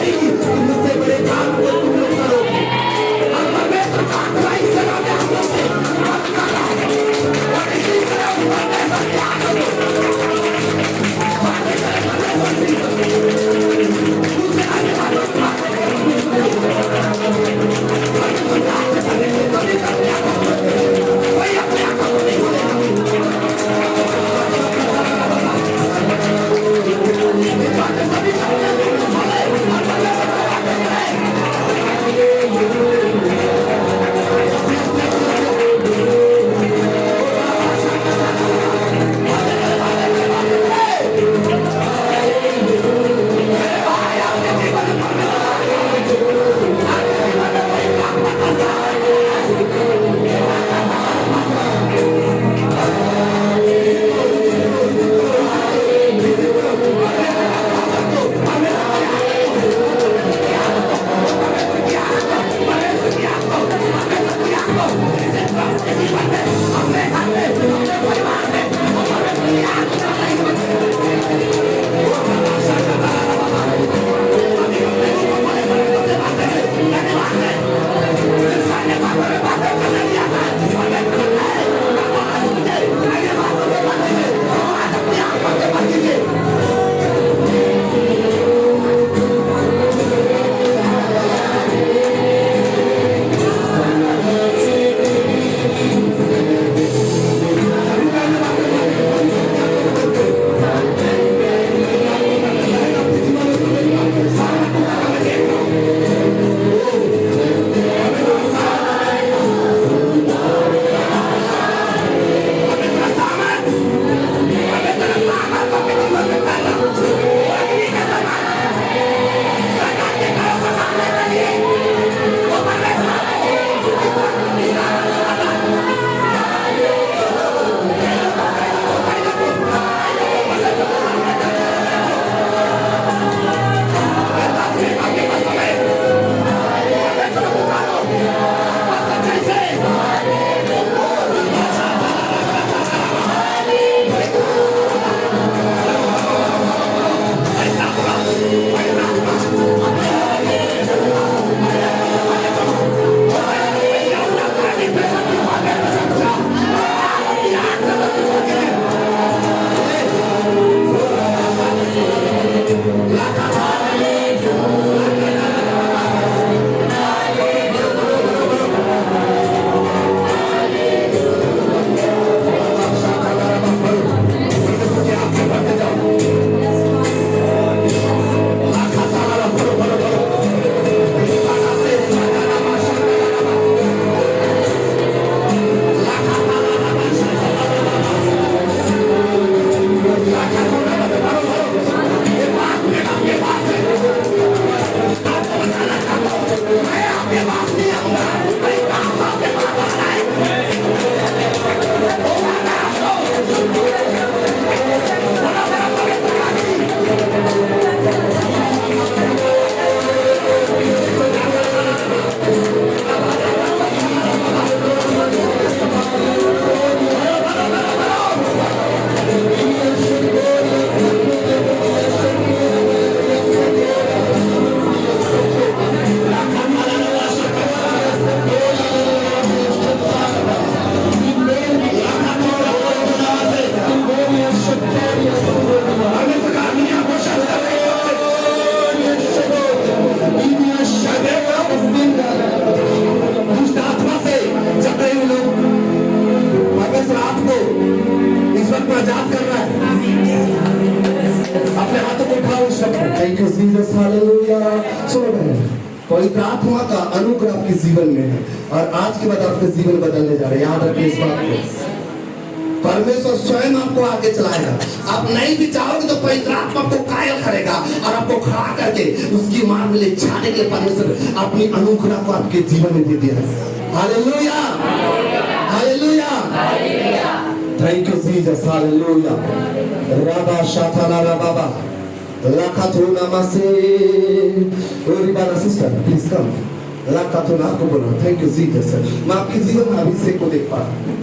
करेगी, मुझसे बड़े काम को तुम लोग करोगे। और परमेश्वर का आत्मा इस जगह में हम लोग से बात कर रहा है। और इसी तरह परमेश्वर क्या करो, बातें करे परमेश्वर से दूसरे आने वालों की बातें करे परमेश्वर का आत्मा करने से कभी करने आता कोई अपने आत्मा को नहीं बोलेगा। पवित्र आत्मा का अनुग्रह आपके जीवन में है और आज के बाद आपका जीवन बदलने जा रहे हैं। याद रखिए इस बात को, परमेश्वर स्वयं आपको आगे चलाएगा। आप नहीं भी चाहोगे तो पवित्र आत्मा आपको कायल करेगा और आपको खड़ा करके उसकी मार्ग में ले जाने के लिए परमेश्वर अपनी अनुग्रह को आपके जीवन में दे दिया है। Hallelujah, hallelujah, thank you Jesus, hallelujah. राबा शाथाला बाबा लाखाथोना मासे ओरिबाना सिस्टर प्लीज कम। लाखाथोना आपको बोला थैंक यू जीसस। मैं आपके जीवन में अभिषेक को देख पा रहा हूं।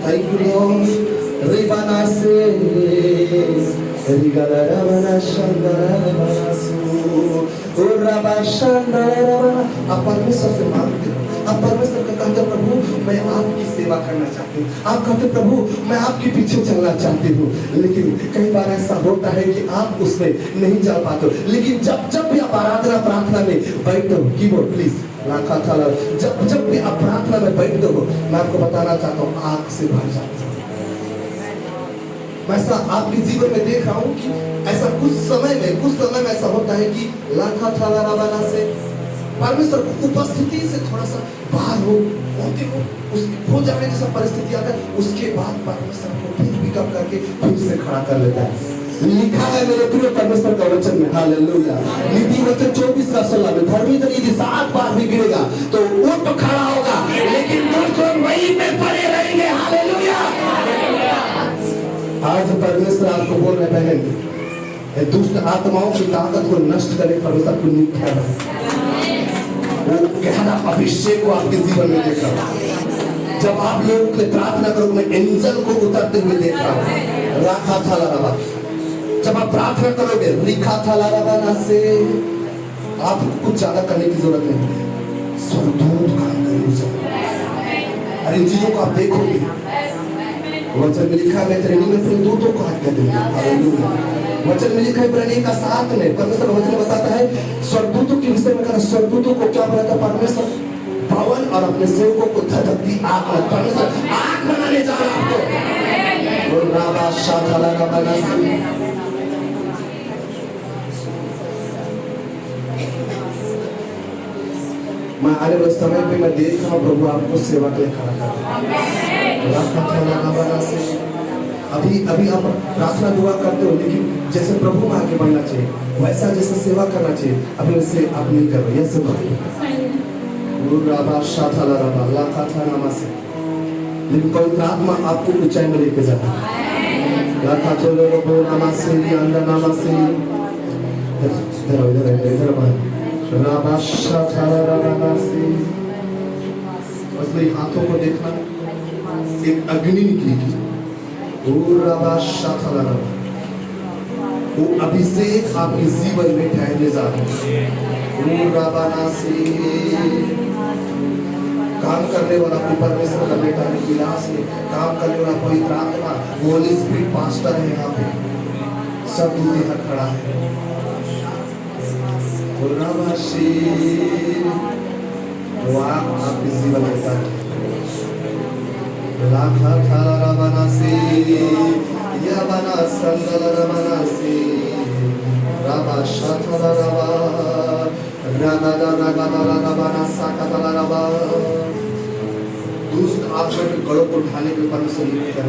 Thank you Lord. रिबाना से रिगाला रावना शंगरा रावना सु आप परमेश्वर से मांगते हो, आप परमेश्वर का कहते हो प्रभु मैं आपकी सेवा करना चाहती हूँ, आप कहते प्रभु मैं आपके पीछे चलना चाहती हूँ। लेकिन कई बार ऐसा होता है कि आप उसमें नहीं चल पाते हो। लेकिन जब जब भी आप आराधना प्रार्थना में बैठते हो, कीबोर्ड प्लीज, जब भी आप प्रार्थना में बैठते हो, मैं आपको बताना चाहता हूँ आग से भर जाते हो। वैसा आपके जीवन में देख रहा हूँ कि ऐसा कुछ समय में ऐसा होता है कि लाखा थाला रवाना से परमेश्वर की उपस्थिति से थोड़ा सा बाहर होते हो, उसके हो जाने जैसा परिस्थिति आता है, उसके बाद परमेश्वर को फिर पिकअप करके फिर से खड़ा कर लेता है। लिखा है मेरे प्रिय परमेश्वर का वचन में, हालेलुया, नीति वचन 24 का 16 में, धर्मी यदि 7 बार भी गिरेगा तो उठ तो खड़ा होगा, लेकिन दुष्ट वहीं पे पड़े रहेंगे। हालेलुया। आज परमेश्वर आपको बोल रहे बहन, दुष्ट आत्माओं की ताकत को नष्ट करने परमेश्वर को निख्या है। वो गहरा अभिषेक को आपके जीवन में देख रहा हूं। जब आप लोग प्रार्थना करोगे मैं एंजल को उतरते हुए देख रहा हूं। राखा था लाराबा, जब आप प्रार्थना करोगे रिखा था लाराबा से आपको कुछ ज्यादा करने की जरूरत नहीं है, स्वर्गदूत काम करेंगे। अरे इन चीजों को आप देखोगे, वचन में लिखा है मैं तेरे निमित्त अपने दूतों को आज्ञा दूंगा। हालेलुया। वचन में लिखा है इब्रानी का 7 में परमेश्वर वचन बताता है स्वर्गदूतों के विषय में, कहता स्वर्गदूतों को क्या बनाता परमेश्वर, पवन और अपने सेवकों को धधकती आग में, परमेश्वर आग बनाने जा रहा है आपको। और राबा शाथाला राबा नासी, मैं आने वाले समय पे मैं देख रहा हूँ प्रभु आपको सेवा के लिए खड़ा कर अभी आप प्रार्थना दुआ करते हो, लेकिन जैसे प्रभु में आगे बढ़ना चाहिए, वैसा जैसे सेवा करना चाहिए, अभी वैसे आप नहीं कर रहे। यस लेकिन पवित्र आत्मा आपको ऊंचाई में लेके जाता है। हाथों को देखना, एक अग्नि निकली थी, वो अभिषेक आपके जीवन में ठहरने जा रहा है। काम करने वाला परमेश्वर का बेटा विलास में काम करने वाला पवित्र आत्मा होली स्पिरिट पास्टर है। यहाँ पे सब दूती हट खड़ा है। वो आपके जीवन में लाखा थाला रमनासी या बना संदल रमनासी राबा शाथला राबा रागादा रागादा रागाना साकाला राबा। दुष्ट आत्मा के गढ़ों को उठाने के परमेश्वर ने किया।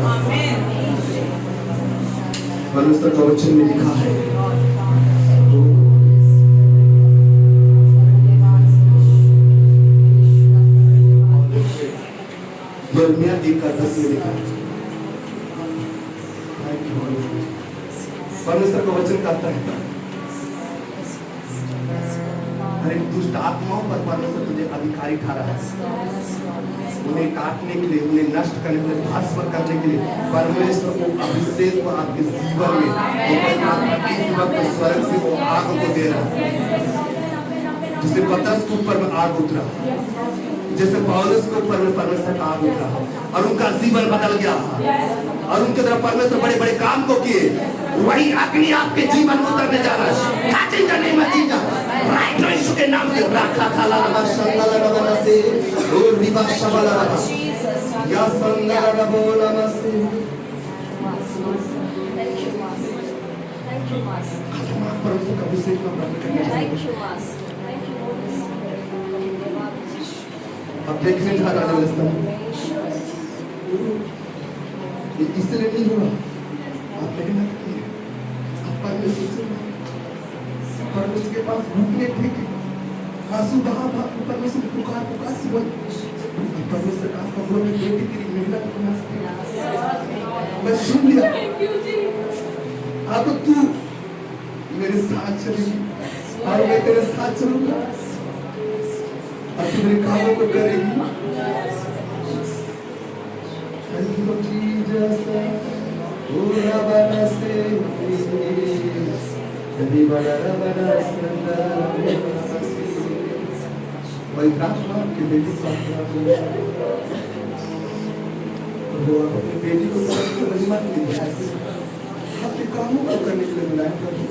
परमेश्वर का वचन में लिखा है यिर्मयाह 1:10 में लिखा है, परमेश्वर का वचन कहता है हर एक दुष्ट आत्माओं पर परमेश्वर तुझे अधिकारी ठहरा है, उन्हें काटने के लिए, उन्हें नष्ट करने के लिए, भस्म करने के लिए परमेश्वर को अभिषेक को आपके जीवन में स्वर्ग से वो आग को दे रहा है। जिसे पतरस के ऊपर में आग उतरा, जैसे पौलुस के ऊपर में परमेश्वर का आग उतरा और उनका जीवन बदल गया और उनके तरफ परमेश्वर बड़े बड़े काम को किए, वही अग्नि आपके जीवन में उतरने जा रहा है। राइट नो यीशु के नाम से राखा थाला रबा संगला रबा से और रिबा शबला रबा या संगला रबा नमस्ते। थैंक यू परमेश्वर का अभिषेक में प्राप्त करने के लिए अब देखने जा रहा है। इसलिए नहीं हुआ, आप मेहनत किए, आप परमेश्वर के पास भूखने थे, आंसू बहा परमेश्वर की पुकार सुबह परमेश्वर का कब्रों में बेटी तेरी मेहनत करना मैं सुन लिया। अब तू मेरे साथ चलेगी और मैं तेरे साथ चलूंगा और तू मेरे कामों को करेगी। पवित्र आत्मा आपकी बेटी को वो अपनी बेटी को महिमा के लिए आपके कामों को करने के लिए बुलाया प्रभु।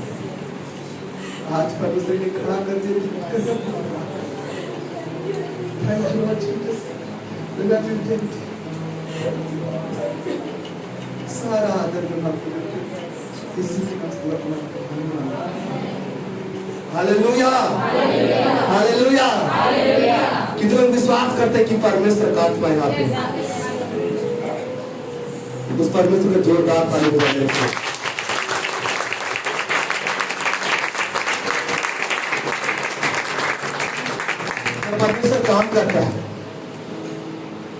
आज परमेश्वर ने खड़ा कर दिया थैंक यू लॉर्ड जीसस। सारा आदर में आपको इसी के पास अपना हालेलुया हालेलुया। कितने विश्वास करते हैं कि परमेश्वर का आत्मा यहाँ पे, उस परमेश्वर का जोरदार ताली बजाने से परमेश्वर काम करता है।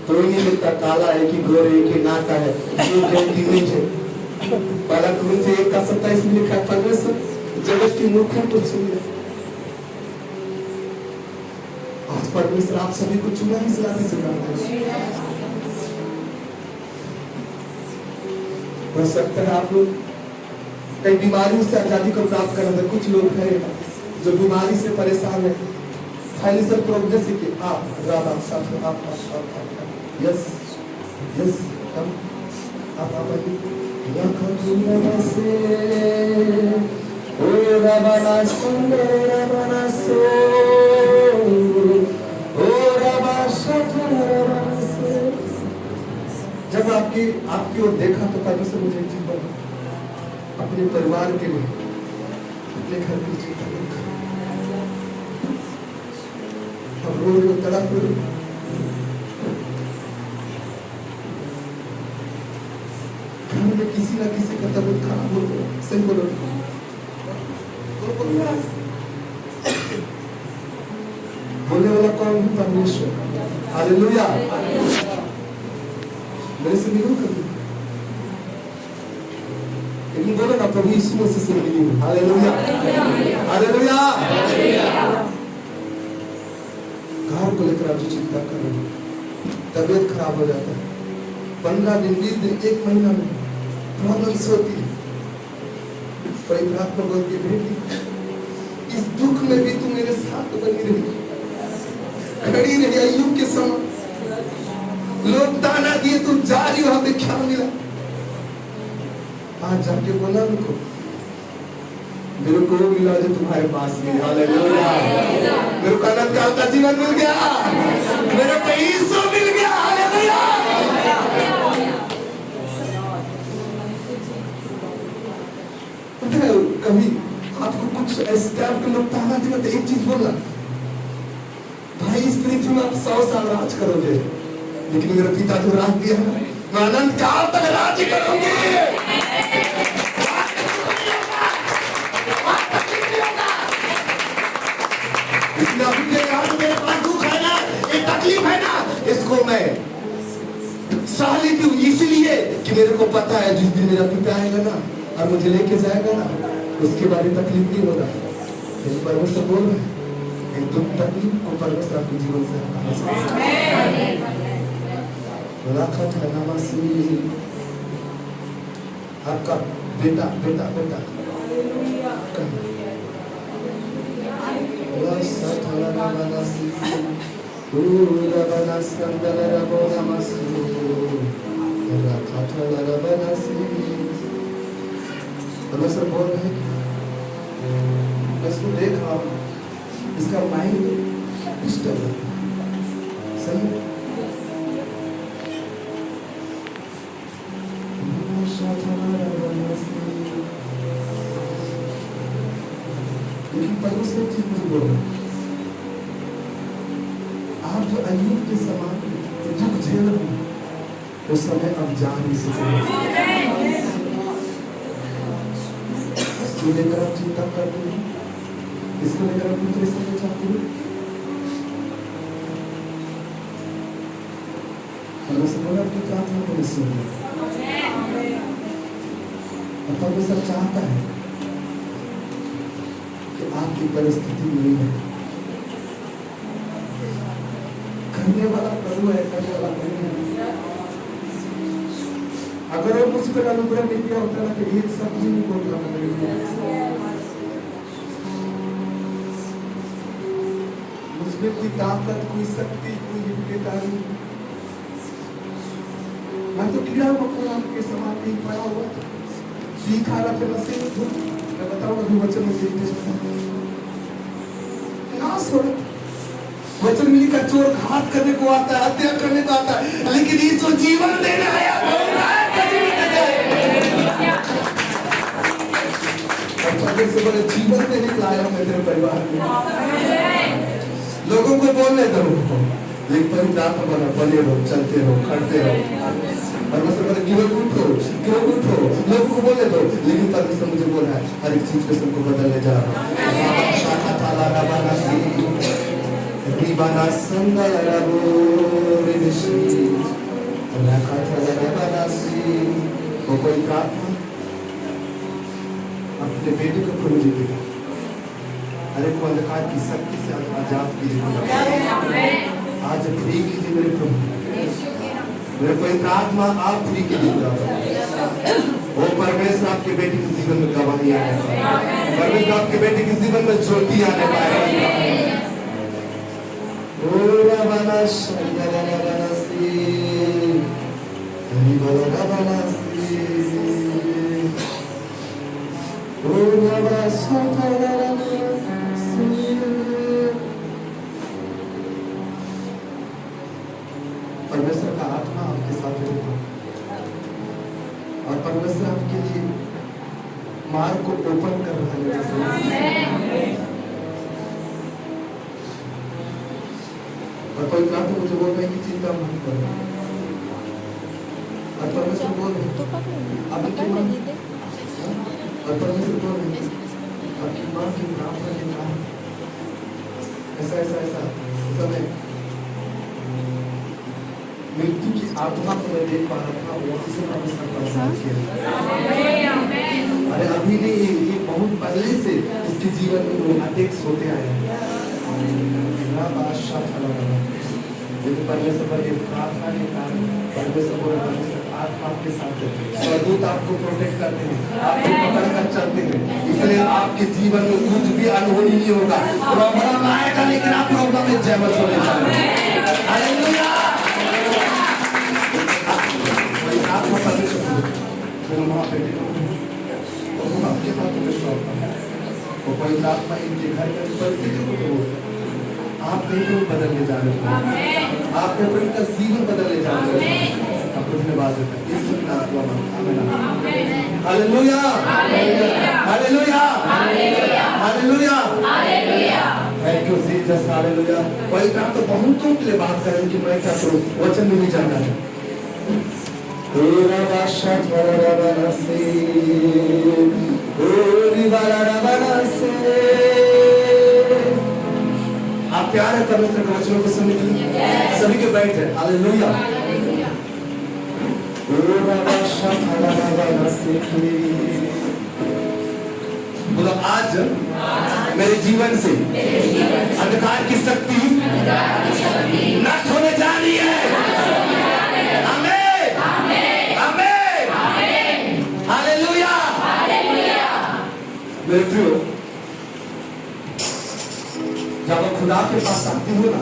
कोई नहीं मिलता, काला है कि गोरे है कि नाका है, मूर्ख है कि नीच है। पहला कुरिन्थियों 1:27 में लिखा है परमेश्वर जगत की मूर्खों को चुन ले। आज परमेश्वर आप सभी को चुना ही सिला से करता है। हो सकता है आप लोग कई बीमारियों से आजादी को प्राप्त करना। कुछ लोग हैं जो बीमारी से परेशान है, फाइनेंशियल प्रॉब्लम से कि आप यस यस हम आप से ओ रबना सुंदर रबना सो ओ रबा शतरबना से। जब आपकी ओर देखा तो परमेश्वर मुझे एक चीज बोला, अपने परिवार के लिए, अपने घर की चिंता मत करो। अब रोज तड़प घर में किसी ना किसी का तबीयत खराब हो गया, सही बोलो। बोलने वाला कौन है? परमेश्वर। हालेलुया। मेरे से मिलो कभी, लेकिन बोलो ना प्रभु यीशु मसीह से मिली। Hallelujah hallelujah. घर को लेकर आप जो चिंता कर रहे हो, तबीयत खराब हो जाता है, 15 दिन 20 दिन 1 महीना में प्रॉब्लम्स होती है। पवित्र आत्मा बोलती है बेटी इस दुख में भी तू मेरे साथ बनी रही, खड़ी रही अय्यूब के समान। लोग ताना दिए तू जा रही हो, हमें क्या मिला? आज जाके बोला उनको मेरे को मिला जो तुम्हारे पास में। हालेलुया। मेरे को अनंत काल का जीवन मिल गया, मेरे को यीशु मिल गया। हालेलुया। कभी आपको कुछ ऐसे टाइप के लोग ताना दिए तो एक चीज बोलना, भाई इस पृथ्वी में आप 100 साल राज करोगे, लेकिन मेरा पिता जो राज दिया है मैं अनंत काल तक राज करूंगी। इसलिए अभी मेरे पास दुख है ना, ये तकलीफ है ना, इसको मैं सह लेती हूँ इसलिए कि मेरे को पता है जिस दिन मेरा पिता आएगा ना और मुझे लेके जाएगा ना, उसके बाद तकलीफ नहीं होगा। लेकिन परमेश्वर बोल रहे हैं दुख तकलीफ को परमेश्वर आपके जीवन से हटा सकता है। आपका बेटा बेटा बेटा परमेश्वर बोल रहे हैं इसको देख आप, इसका माइंड डिस्टर्ब है, सही है? लेकिन परमेश्वर चीज मुझे बोलो, आप जो अय्यूब के समान दुख झेल रहे हैं उस समय आप जा नहीं सकते। इसको लेकर आप चिंता करते हैं, इसको लेकर आप दूसरे समय चाहते हैं। परमेश्वर बोला आपकी प्रार्थना को सुन ले। परमेश्वर चाहता है कि आपकी परिस्थिति नहीं है, करने वाला प्रभु है, करने वाला नहीं है। अगर वो मुझ पर अनुग्रह नहीं किया होता ना तो एक सब्जी नहीं बोलता मैं, उसमें कोई ताकत, कोई शक्ति, कोई योग्यता नहीं। मैं तो कीड़ा मकोड़ा के समान नहीं पड़ा हुआ था, सीखा रहा था नशे में धुत। मैं बताऊँ अभी वचन में देखते नाश हो रहा। वचन में लिखा चोर घात करने को आता है, हत्या करने को आता है, लेकिन यीशु जीवन देने आया। से बड़े जीवन देने के लाया मैं तेरे परिवार में। लोगों को बोलने दो, लेकिन पवित्र आत्मा बना, बने रहो, चलते रहो, खड़ते रहो। परमेश्वर बोले गिव उठो, लोगों को बोलने दो, लेकिन परमेश्वर मुझे बोल रहा है हर एक चीज को सबको बदलने जा रहा है। शाखा ताला रबाना सी रिबाना संगल रबो रिदिशी रखा ताला रबाना सी। वो कोई प्रार्थना अपने बेटे को प्रभु जी देगा, अरे को अंधकार की शक्ति से आजाद कीजिए, आज फ्री कीजिए मेरे प्रभु। मेरे कोई आत्मा आप फ्री कीजिए। वो परमेश्वर आपके बेटे के जीवन में गवाही आने पाए, परमेश्वर आपके बेटे के जीवन में ज्योति आने पाए। ओ रबाना शंकर रबाना सी रबाना सी परमेश्वर का आत्मा आपके साथ होगा और परमेश्वर आपके लिए मार्ग को ओपन कर रहा है। और कोई काम तो मुझे बोल रहा है कि चिंता मत करो, और परमेश्वर बोल रहे और परमेश्वर बोल रहे आपकी माँ की प्रार्थना के कारण ऐसा ऐसा ऐसा समय मृत्यु की आत्मा को मैं देख पा रहा था, वो इसे परमेश्वर का साथ किया। अरे अभी नहीं, ये बहुत पहले से इसके जीवन में वो अटैक्स होते आए हैं। लेकिन परमेश्वर पर एक प्रार्थना के कारण परमेश्वर बोले परमेश्वर आत्मा आपके साथ है, स्वदूत आपको प्रोटेक्ट करते हैं, आपको पकड़ कर चलते हैं, इसलिए आपके जीवन में कुछ भी अनहोनी नहीं होगा। प्रॉब्लम आएगा लेकिन आप प्रॉब्लम में जय मत होने जाएंगे। हालेलुया। कोई आत्मा परमेश्वर वो वहाँ पे वो आपके हाथों में सौंपा है, वो कोई आत्मा इनके घर में परिस्थिति को आप नहीं बदलने जा रहे हो, आप इनका जीवन बदलने जा रहे हो। आपको धन्यवाद देता हूं, यीशु के नाम में आमीन। Hallelujah hallelujah hallelujah hallelujah. Thank you Jesus. Hallelujah. कोई काम तो बहुतों के लिए बात करें कि मैं क्या करूं, वचन में भी जाना है। तेरा बादशाह तेरा बरसे ओरी बाला बरसे। आप प्यार है परमेश्वर के वचनों को सुनने के लिए? सभी के बैठ है। हालेलुया। बोलो आज मेरे जीवन से अंधकार की शक्ति नष्ट होने जा रही है। आमीन आमीन हालेलुया। मेरे प्रियो, जब आप खुदा के पास आते हो ना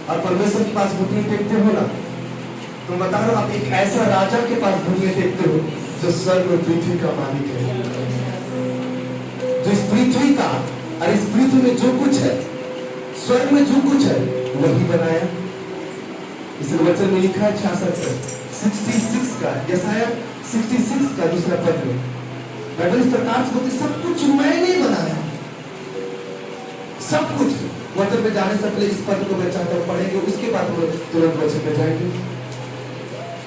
और परमेश्वर के पास घुटने टेकते हो ना, तो बता रहा हूं आप एक ऐसा राजा के पास घुटने टेकते हो जो स्वर्ग और पृथ्वी का मालिक है, जो इस पृथ्वी का और इस पृथ्वी में जो कुछ है, स्वर्ग में जो कुछ है वही बनाया। इस वचन में लिखा है 66 का यशायाह 66 का दूसरा पद में, इस प्रकार से सब कुछ मैंने बनाया, सब कुछ। वचन में जाने से पहले इस पद को मैं चाहता हूं पढ़ेंगे, उसके बाद हम तुरंत वचन में जाएंगे।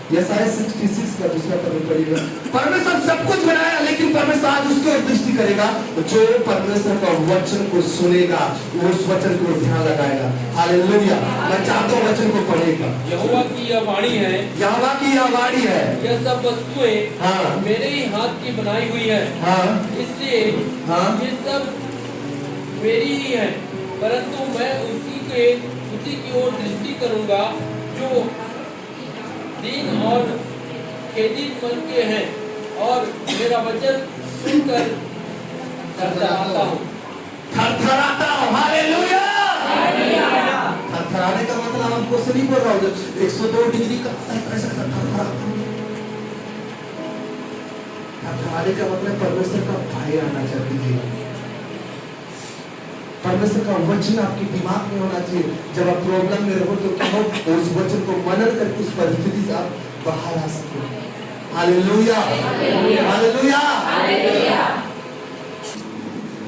यशायाह 66 का दूसरा पद पढ़िएगा। परमेश्वर सब कुछ बनाया, लेकिन परमेश्वर आज उसकी ओर दृष्टि करेगा जो परमेश्वर का वचन को सुनेगा, वो उस वचन को ध्यान लगाएगा। हालेलुया। मैं चाहता हूं वचन को पढ़ेगा। यहोवा की यह वाणी है, यहोवा की यह वाणी है, यह सब वस्तुएं हाँ मेरे ही हाथ की बनाई हुई है, हाँ इसलिए हाँ ये सब मेरी ही है, परंतु मैं उसी की ओर दृष्टि करूंगा जो दीन और खेदित मन के हैं और मेरा वचन सुनकर थरथराता हूँ। हालेलुया से नहीं बोल रहा हूँ 102 डिग्री का ऐसा का मतलब परमेश्वर का भय आना चाहिए, परमेश्वर का वचन आपके दिमाग में होना चाहिए। जब आप प्रॉब्लम में रहो तो क्या हो, उस वचन को मनन करके उस परिस्थिति से आप बाहर आ सको। Hallelujah, hallelujah.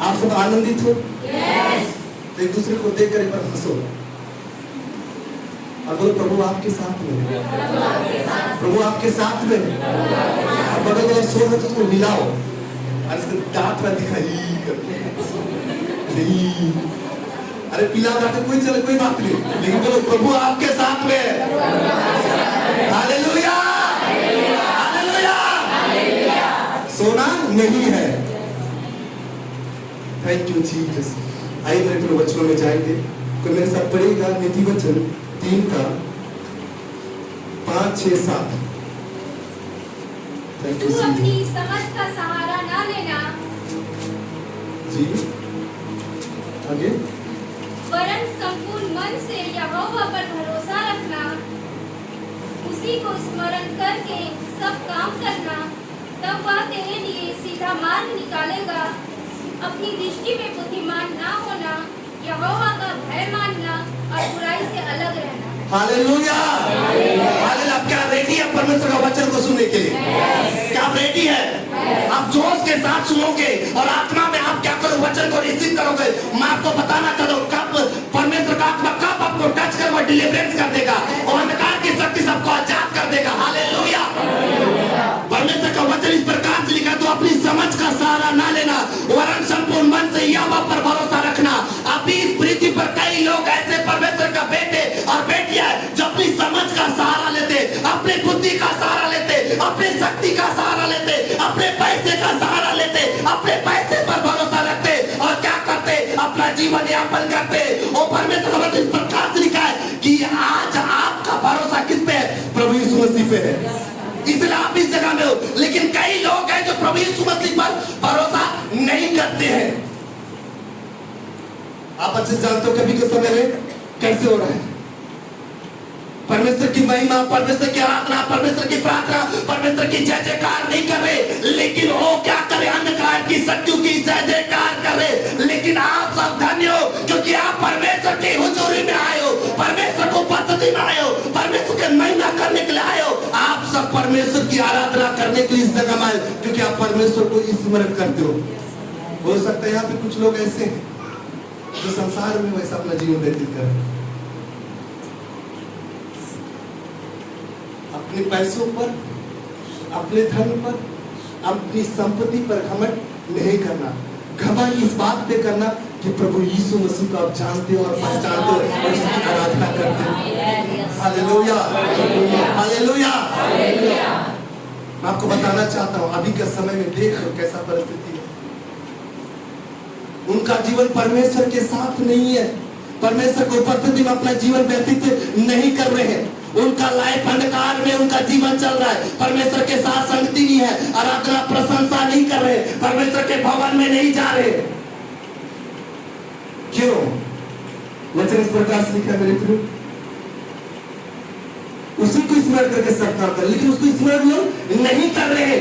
आप सब आनंदित हो? तो एक दूसरे को देख कर एक बार हंसो और बोलो प्रभु आपके साथ में, प्रभु आपके साथ में। बगल वाला सो है तो उसको हिलाओ और इसको दांत में दिखाई नहीं, अरे पीला दांत कोई चले कोई बात नहीं, लेकिन बोलो प्रभु आपके साथ में। Hallelujah, hallelujah. सोना नहीं है। Thank you Jesus. आइए मेरे फिर वचनों में जाएंगे। कोई मेरे साथ पढ़ेगा नीति वचन 3 का 5, 6, 7। थैंक यू तू अपनी समझ का सहारा ना लेना जी। आगे वरन संपूर्ण मन से यहोवा पर भरोसा रखना, उसी को स्मरण करके सब काम करना, तब वह तेरे लिए सीधा मार्ग निकालेगा। अपनी दृष्टि में बुद्धिमान ना होना, यहोवा का भय मानना और बुराई से अलग रहना। Hallelujah, hallelujah. आप क्या रेडी है परमेश्वर का वचन को सुनने के लिए? क्या आप रेडी है? आप जोश के साथ सुनोगे और आत्मा में आप क्या करो, वचन को रिसीव करोगे। मैं आपको बताना चाहता हूँ कब परमेश्वर का आत्मा कब आपको टच कर वो डिलीवरेंस कर देगा और अंधकार की शक्ति सबको आजाद कर देगा। हालेलुया। परमेश्वर का वचन इस प्रकार से लिखा, तो अपनी समझ का सहारा ना लेना, वरन संपूर्ण मन से यहोवा पर भरोसा रखना। अभी इस पृथ्वी पर कई लोग ऐसे परमेश्वर का बेटे और बेटियां जो अपनी समझ का सहारा लेते, अपनी बुद्धि का सहारा लेते, अपनी शक्ति का सहारा लेते, अपने पैसे का सहारा लेते, अपने पैसे पर भरोसा रखते और क्या करते, अपना जीवन यापन करते। वो परमेश्वर का वचन इस प्रकार से लिखा है कि आज आपका भरोसा किस पे है? प्रभु यीशु मसीह पे है। इसलिए आप इस जगह में हो, लेकिन कई लोग हैं जो प्रभु यीशु मसीह पर भरोसा नहीं करते हैं। आप अच्छे से जानते हो कभी के समय में कैसे हो रहा है। परमेश्वर की महिमा, परमेश्वर की आराधना, परमेश्वर की प्रार्थना, परमेश्वर की जय जयकार नहीं कर रहे, लेकिन वो क्या करे, अंधकार की शक्तियों की जय जयकार कर रहे। लेकिन आप सब धन्य हो क्योंकि आप परमेश्वर की हुजूरी में आए हो, परमेश्वर को उपस्थिति में आए हो, परमेश्वर की महिमा करने के लिए आए हो। आप सब परमेश्वर की आराधना करने के लिए इस जगह में आए क्योंकि आप परमेश्वर को स्मरण करते हो। हो सकता है यहाँ पे कुछ लोग ऐसे हैं जो संसार में वैसा अपना जीवन व्यतीत करें, अपने पैसों पर, अपने धन पर, अपनी संपत्ति पर घमंड नहीं करना। घमंड इस बात पे करना कि प्रभु यीशु मसीह को आप जानते हो और पहचानते हो और उसकी आराधना करते हो। Hallelujah, hallelujah. मैं आपको बताना चाहता हूँ अभी के समय में देख लो कैसा परिस्थिति है। उनका जीवन परमेश्वर के साथ नहीं है, परमेश्वर की उपस्थिति में अपना जीवन व्यतीत नहीं कर रहे हैं। उनका लाइफ अंधकार में उनका जीवन चल रहा है, परमेश्वर के साथ संगति नहीं है, आराधना प्रशंसा नहीं कर रहे, परमेश्वर के भवन में नहीं जा रहे। क्यों? वचन इस प्रकार से लिखा है मेरे प्रिय, उसी को स्मरण करके सब काम कर, लेकिन उसको स्मरण लोग नहीं कर रहे।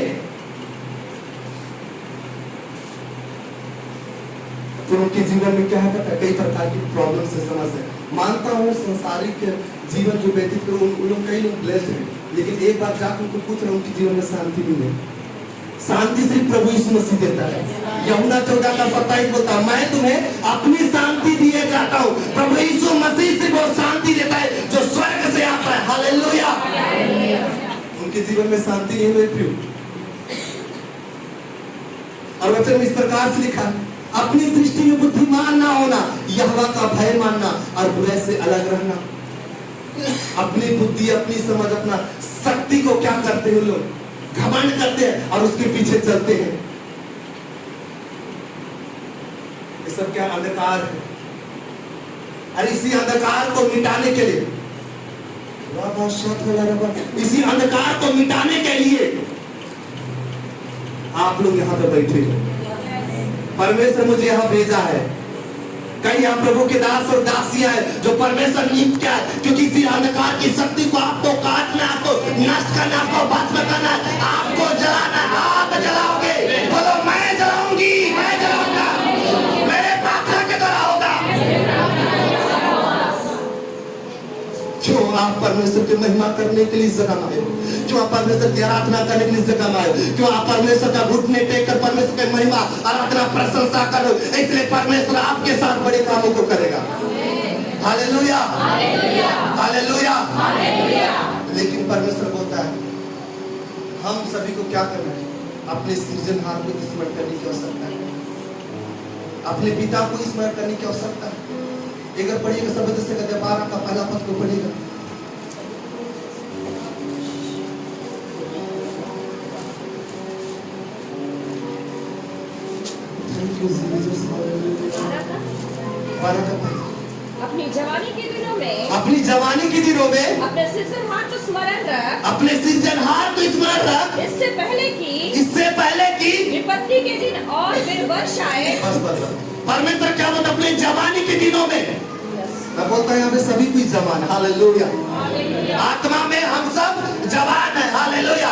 तो उनके जीवन में क्या है, कई प्रकार की प्रॉब्लम से समस्या। मानता हूँ संसारिक जीवन जो व्यतीत करो उन लोग कई लोग ब्लेस्ड हैं, लेकिन एक बात जाकर उनको पूछ रहा हूँ उनके जीवन में शांति नहीं है। शांति सिर्फ प्रभु यीशु मसीह देता है। यूहन्ना 14:27 बोलता है, मैं तुम्हें अपनी शांति दिए जाता हूँ। प्रभु यीशु मसीह से वो शांति देता है जो स्वर्ग से आता है। हालेलुया। उनके जीवन में शांति नहीं हुई प्रिय, और वचन में इस प्रकार से लिखा है, अपनी दृष्टि में बुद्धिमान ना होना, यहोवा का भय मानना और बुराई से अलग रहना। अपनी बुद्धि, अपनी समझ, अपना शक्ति को क्या करते हैं लोग, घमंड करते हैं और उसके पीछे चलते हैं। ये सब क्या अंधकार है, और इसी अंधकार को मिटाने के लिए, इसी अंधकार को मिटाने के लिए आप लोग यहाँ पे बैठे हो। परमेश्वर मुझे यहाँ भेजा है कई आप प्रभु के दास और दासियां हैं जो परमेश्वर नियुक्त किया है, क्योंकि इसी अंधकार की शक्ति को आपको काटना, आपको नष्ट करना, आपको भस्म करना, आपको जलाना। आप जलाओगे, बोलो मैं जलाऊंगी, मैं जलाऊंगा, मेरे प्रार्थना के द्वारा होगा। क्यों आप परमेश्वर की महिमा करने के लिए इस जगह में आए हो? क्यों आप परमेश्वर की आराधना करने के लिए इस जगह में आए हो? क्यों आप परमेश्वर का घुटने टेक कर परमेश्वर की महिमा, आराधना, प्रशंसा करो? इसलिए परमेश्वर आपके साथ बड़े कामों को करेगा। Hallelujah, hallelujah, hallelujah. लेकिन परमेश्वर बोलता है हम सभी को क्या करना है? अपने सृजनहार को स्मरण करने की आवश्यकता है, अपने पिता को स्मरण करने की आवश्यकता है। एक बार पढ़िएगा शब्द से कहते 12 का पहला पद को पढ़िएगा। Thank you Jesus. 12 का पद। अपनी जवानी के दिनों में, अपनी जवानी के दिनों में अपने सृजनहार को स्मरण रख, अपने सृजनहार को स्मरण रख, इससे पहले कि विपत्ति के दिन और फिर वर्ष आए। बस। परमेश्वर क्या बोलता? अपने जवानी के दिनों में। मैं बोलता है यहाँ पे सभी कोई जवान है। हालेलुया। आत्मा में हम सब जवान है। हालेलुया।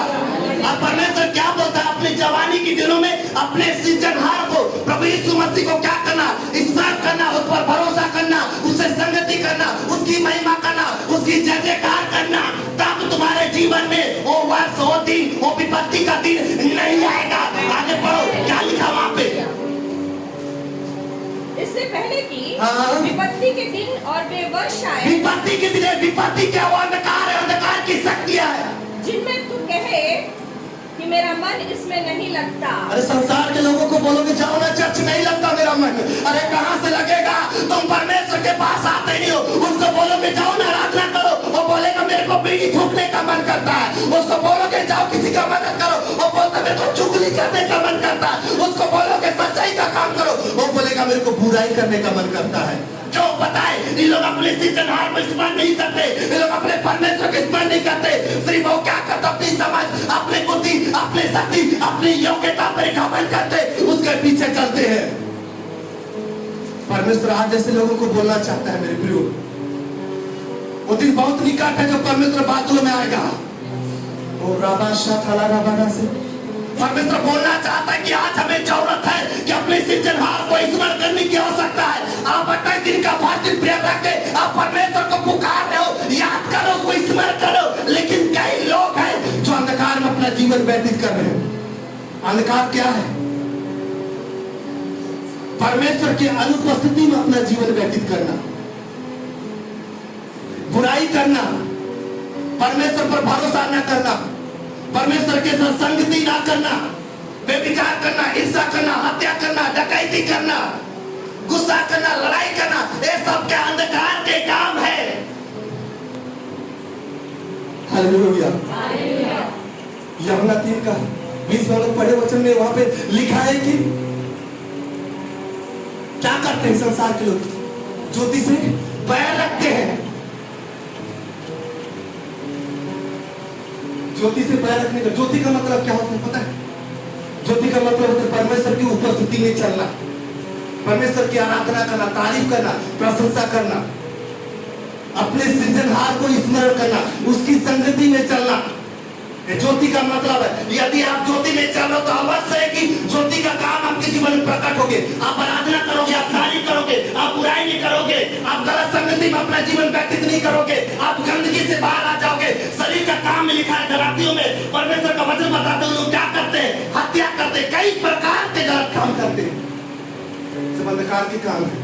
और परमेश्वर क्या बोलता है? अपने जवानी के दिनों में अपने सृजनहार को, प्रभु यीशु मसीह को क्या करना? स्मरण करना, उस पर भरोसा करना, उससे संगति करना, उसकी महिमा करना, उसकी जय जयकार करना। तब तुम्हारे जीवन में वो वर्ष, वो दिन, वो विपत्ति का दिन नहीं आएगा। आगे पढ़ो क्या लिखा वहां पे? इससे पहले कि हाँ। विपत्ति के दिन और वे वर्ष आए, विपत्ति के दिन, विपत्ति क्या? वो अंधकार है, अंधकार की शक्तियां है जिनमें तू कहे कि मेरा मन इसमें नहीं लगता। अरे संसार के लोगों को बोलोगे जाओ ना चर्च, नहीं लगता मेरा मन। अरे कहां से लगेगा? तुम परमेश्वर के पास आते नहीं हो। उसको बोलोगे जाओ ना आराधना करो, वो बोलेगा मेरे को बीड़ी फूकने का मन करता है। उसको बोलोगे जाओ किसी का मदद करो, वो बोलता मेरे को चुगली करने का मन करता है। उसको बोलोगे सच्चाई का काम करो, वो बोलेगा मेरे को बुराई करने का मन करता है। क्यों बताए? ये लोग अपने सृजनहार को स्मरण नहीं करते, ये लोग अपने परमेश्वर को स्मरण नहीं करते। सिर्फ वो क्या करते? अपनी समझ, अपनी बुद्धि, अपनी शक्ति, अपनी योग्यता पर घमंड करते, उसके पीछे चलते हैं। परमेश्वर आज जैसे लोगों को बोलना चाहता है मेरे प्रियो, वो दिन बहुत निकट है जब परमेश्वर बादलों में आएगा। और राबा शाखला राबा से परमेश्वर बोलना चाहता है कि आज हमें जरूरत है कि अपने सृजनहार को स्मरण करने की आवश्यकता है। आप 28 दिन का फास्टिंग प्रेयर रख के आप परमेश्वर को पुकार रहे हो, याद करो, उसको स्मरण करो। लेकिन कई लोग हैं जो अंधकार में अपना जीवन व्यतीत कर रहे हैं। अंधकार क्या है? परमेश्वर की अनुपस्थिति में अपना जीवन व्यतीत करना, बुराई करना, परमेश्वर पर भरोसा न करना, परमेश्वर के साथ संगति ना करना, व्यभिचार करना, हिंसा करना, हत्या करना, डकैती करना, गुस्सा करना, लड़ाई करना, ये सब क्या अंधकार के काम है। हालेलुया। यूहन्ना 3 का 20 वाले पढ़े वचन में वहां पे लिखा है कि क्या करते हैं संसार के लोग? ज्योति से बैर रखते हैं। ज्योति से पैर रखने का, ज्योति का मतलब क्या होता है पता है? ज्योति का मतलब होता है परमेश्वर की उपस्थिति में चलना, परमेश्वर की आराधना करना, तारीफ करना, प्रशंसा करना, अपने सृजनहार को स्मरण करना, उसकी संगति में चलना। ज्योति का मतलब है यदि आप ज्योति में चल रहे हो तो अवश्य है कि ज्योति का काम आपके जीवन में प्रकट होगे। आप आराधना करोगे, आप तारीफ करोगे, आप बुराई नहीं करोगे, आप गलत संगति में अपना जीवन व्यतीत नहीं करोगे, आप गंदगी से बाहर आ जाओगे। शरीर का काम में लिखा है गलातियों में, परमेश्वर का वचन बताते हैं लोग क्या करते हैं? हत्या करते, कई प्रकार के गलत काम करते हैं, सब अंधकार के काम है।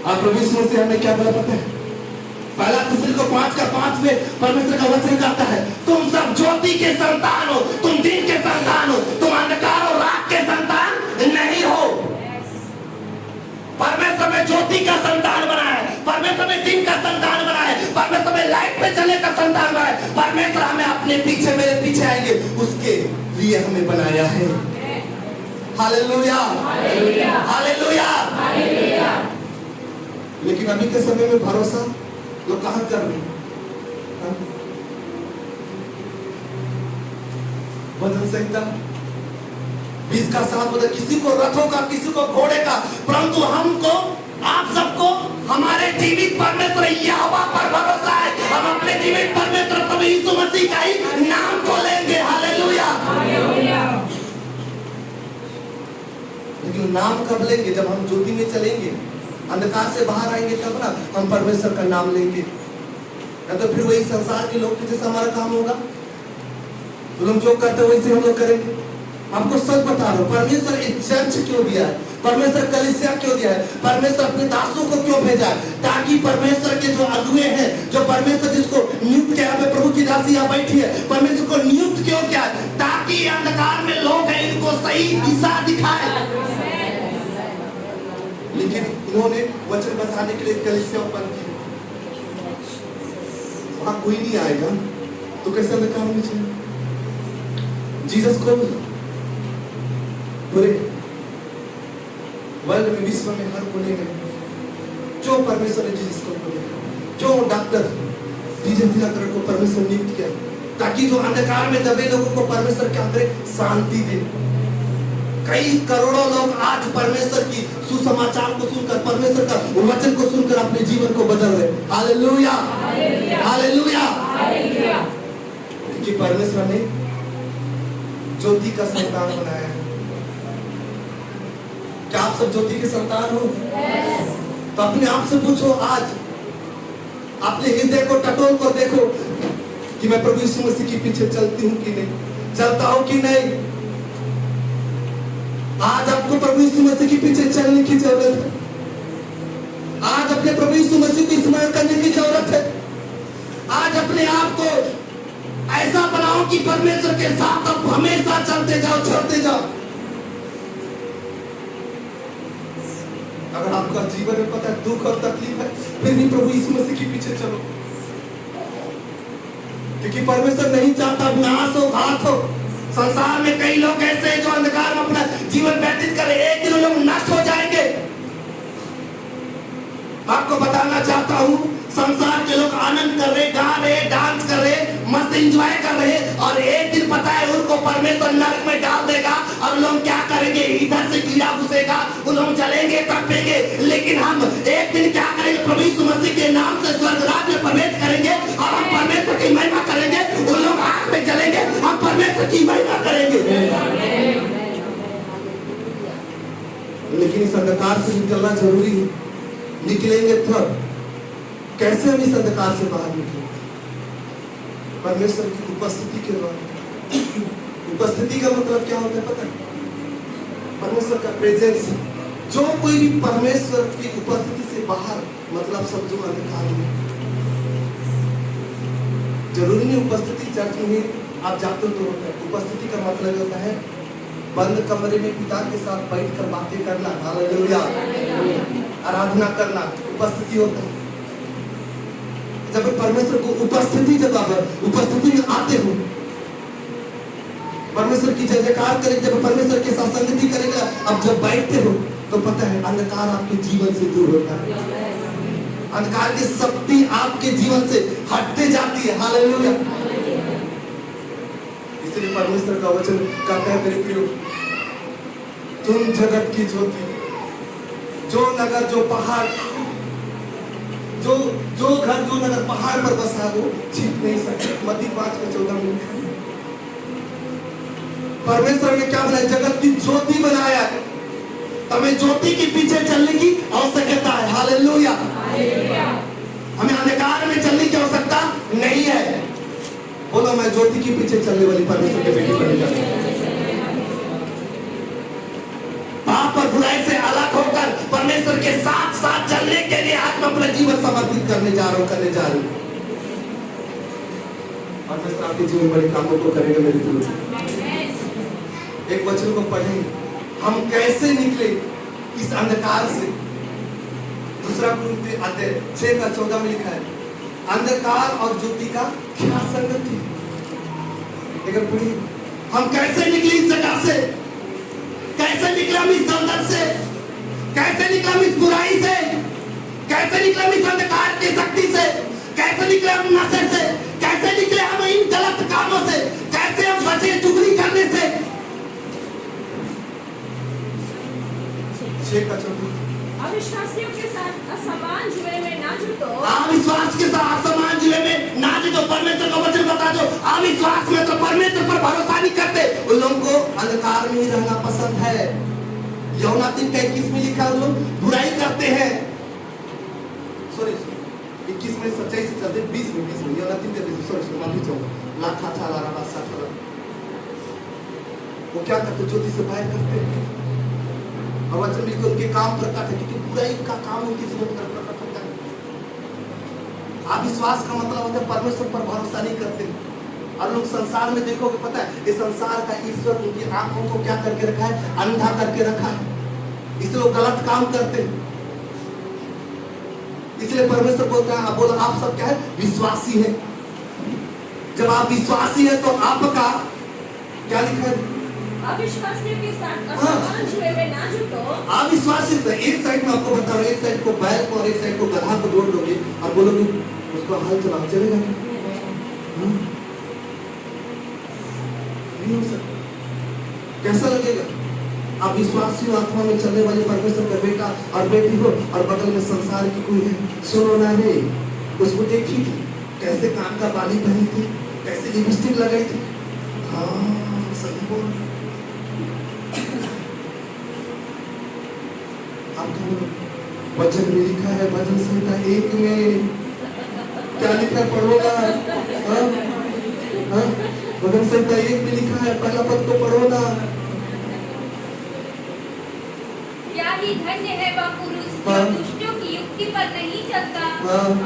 और प्रभु यीशु मसीह हमें क्या बोला पता है? पहला तिस्सलुनीके 5:5 में परमेश्वर का वचन कहता है तुम सब ज्योति के संतान हो, तुम दिन के संतान हो, तुम अंधकार और रात के संतान नहीं हो। परमेश्वर में ज्योति का संतान बनाया है, परमेश्वर में दिन का संतान बनाया है, परमेश्वर में लाइट में चलने का संतान बनाया है। परमेश्वर हमें अपने पीछे, मेरे पीछे आएंगे, उसके लिए हमें बनाया है। Hallelujah, hallelujah, hallelujah. लेकिन अभी के समय में भरोसा लोग कहां कर रहे हैं? भजन संहिता 20 का 7 बोलता है किसी को रथों का, किसी को घोड़े का, परंतु हमको, आप सबको हमारे जीवित परमेश्वर यहोवा पर भरोसा है। हम अपने जीवित परमेश्वर प्रभु यीशु मसीह का ही नाम को लेंगे। हालेलुया। लेकिन नाम कब लेंगे? जब हम ज्योति में चलेंगे, अंधकार से बाहर आएंगे, तब ना हम परमेश्वर का नाम लेंगे। या तो फिर वही संसार के लोग के जैसा हमारा काम होगा, तो हम जो करते हैं वैसे हम लोग करेंगे। आपको सच बता रहा हूं, परमेश्वर एक चर्च क्यों दिया है, परमेश्वर कलीसिया क्यों दिया है, परमेश्वर अपने दासों को क्यों भेजा है? ताकि परमेश्वर के जो अगुए हैं, जो परमेश्वर जिसको नियुक्त किया है, प्रभु की दासी यहाँ बैठी है, परमेश्वर को नियुक्त क्यों किया है? ताकि अंधकार में लोग हैं, इनको सही दिशा दिखाए। लेकिन इन्होंने वचन बताने के लिए कलीसिया उत्पन्न की, वहां कोई नहीं आएगा तो कैसे अंधकार में चले? जीसस को पूरे वर्ल्ड में, विश्व में, हर कोने में जो परमेश्वर ने जीसस को बोला, जो डॉक्टर डीजे दिनकर को परमेश्वर नियुक्त किया, ताकि जो अंधकार में दबे लोगों को परमेश्वर क्या करे? शांति दे। कई करोड़ों लोग आज परमेश्वर की सुसमाचार को सुनकर, परमेश्वर का वचन को सुनकर अपने जीवन को बदल रहे। Hallelujah, hallelujah. क्योंकि परमेश्वर ने ज्योति का संतान बनाया है। क्या आप सब ज्योति के संतान हो? तो अपने आप से पूछो, आज अपने हृदय को टटोल कर देखो कि मैं प्रभु यीशु मसीह के पीछे चलती हूँ कि नहीं, चलता हूँ कि नहीं। आज आपको प्रभु यीशु मसीह के पीछे चलने की जरूरत है। आज अपने प्रभु यीशु मसीह को स्मरण करने की जरूरत है। आज अपने आप को ऐसा बनाओ कि परमेश्वर के साथ आप हमेशा चलते जाओ, चलते जाओ। अगर आपका जीवन में पता है दुख और तकलीफ है, फिर भी प्रभु यीशु मसीह के पीछे चलो, क्योंकि परमेश्वर नहीं चाहता नाश हो, घात हो। संसार में कई लोग ऐसे हैं जो अंधकार में अपना जीवन व्यतीत कर रहे, एक दिन लोग नष्ट हो जाएंगे। आपको बताना चाहता हूं, संसार के लोग आनंद कर रहे, गा रहे, डांस कर रहे, मस्त एंजॉय कर रहे, और एक दिन पता है उनको परमेश्वर नरक में डाल देगा। और लोग क्या करेंगे? इधर से कीड़ा घुसेगा, वो लोग जलेंगे, तड़पेंगे। लेकिन हम एक दिन क्या करेंगे? प्रभु यीशु मसीह के नाम से स्वर्ग राज्य में प्रवेश करेंगे और हम परमेश्वर की महिमा करेंगे। वो लोग आग में जलेंगे, हम परमेश्वर की महिमा करेंगे। लेकिन इस अंधकार से निकलना जरूरी है। निकलेंगे तब कैसे? हम इस अंधकार से बाहर निकलेंगे परमेश्वर की उपस्थिति के द्वारा। उपस्थिति का मतलब क्या होता है पता है? परमेश्वर का प्रेजेंस। जो कोई भी परमेश्वर की उपस्थिति से बाहर, मतलब सब जो अंधकार में, जरूरी नहीं उपस्थिति चर्च में आप जाते हो तो होता है। उपस्थिति का मतलब होता है बंद कमरे में पिता के साथ बैठकर बातें करना, हालेलुया, आराधना करना, उपस्थिति होता है। जब परमेश्वर को उपस्थिति, जब आप उपस्थिति में आते हो, परमेश्वर की जय जयकार करेंगे, जब परमेश्वर के साथ संगति करेंगे, अब जब बैठते हो तो पता है अंधकार आपके जीवन से दूर होता है। अंधकार की शक्ति आपके जीवन से हटते जाती है। हालेलुया। इसलिए परमेश्वर का वचन कहता है, मेरे प्रियो, तुम जगत की ज्योति, जो नगर, जो पहाड़, जो घर, जो नगर पहाड़ पर बसा हो, छिप नहीं सकते। मत्ती 5:14 में परमेश्वर ने क्या बनाया? जगत की ज्योति बनाया है। हमें ज्योति के पीछे चलने की आवश्यकता है। हालेलुया। हमें अंधकार में चलने की आवश्यकता नहीं है। बोलो, मैं ज्योति के पीछे चलने वाली परमेश्वर के बेटी बनने जा रही हूं। पाप और बुराई से अलग होकर परमेश्वर के साथ साथ चलने के लिए आज मैं अपना जीवन समर्पित करने जा रहा हूं, करने जा रही हूं। परमेश्वर आपके जीवन बड़े कामों को करेगा मेरे प्रियो। एक वचन को पढ़ें, हम कैसे निकले इस अंधकार से। 2 कुरिन्थियों अध्याय 6:14 में लिखा है, अंधकार और ज्योति का क्या संगति। लेकिन पढ़िए, हम कैसे निकले इस जगह से, कैसे निकले हम इस दलदल से, कैसे निकले हम इस बुराई से, कैसे निकले हम इस अंधकार की शक्ति से, कैसे निकले हम नशे से, कैसे निकले हम इन गलत कामों से, कैसे हम बचे चुगली करने से। 6 का 14। अविश्वासियों के साथ असमान जुए में ना जुटो। अविश्वास के साथ असमान जुए में ना जुटो। परमेश्वर का वचन बता दो, अविश्वास में तो परमेश्वर पर भरोसा नहीं करते। उन लोगों को अंधकार में ही रहना पसंद है। यूहन्ना 3:21 में लिखा, उन लोग बुराई करते हैं। सॉरी 21 में सच्चाई से चलते, 20 में यूहन्ना 3:21, सॉरी माफी चाहूंगा, लाखा छाला रहा साथ। वो क्या करते? ज्योति से बाहर करते। और वचन में लिखा, उनके काम प्रकट है, क्योंकि बुराई का काम उनके जीवन में प्रकट होता है। अविश्वास का मतलब होता है परमेश्वर पर भरोसा नहीं करते। और लोग संसार में देखोगे, पता है इस संसार का ईश्वर उनकी आंखों को क्या करके रखा है? अंधा करके रखा है। इसलिए लोग गलत काम करते हैं। इसलिए परमेश्वर बोलता है, बोला आप सब क्या है? विश्वासी है। जब आप विश्वासी है तो आपका क्या लिखा है? अविश्वासियों के साथ असमान जुए में ना जुटो। अविश्वासी से एक साइड में आपको बता रहा हूं, एक साइड को बैल को और एक साइड को गधा को जोड़ लोगे और बोलोगे उसको हाल चलाओ, चलेगा नहीं हो सकता। कैसा लगेगा? आप विश्वासी आत्मा में चलने वाले परमेश्वर का बेटा और बेटी हो और बगल में संसार की कोई है। सुनो ना रे, उसको देखी थी कैसे कान का बाली पहनी थी, कैसे लिपस्टिक लगाई थी। हाँ सही बोल। वचन में लिखा है, भजन संहिता 1 में क्या लिखा है? पढ़ो ना। भजन संहिता 1 में लिखा है, पहला पद को पढ़ो ना। क्या ही धन्य है वह पुरुष जो दुष्टों की युक्ति पर नहीं चलता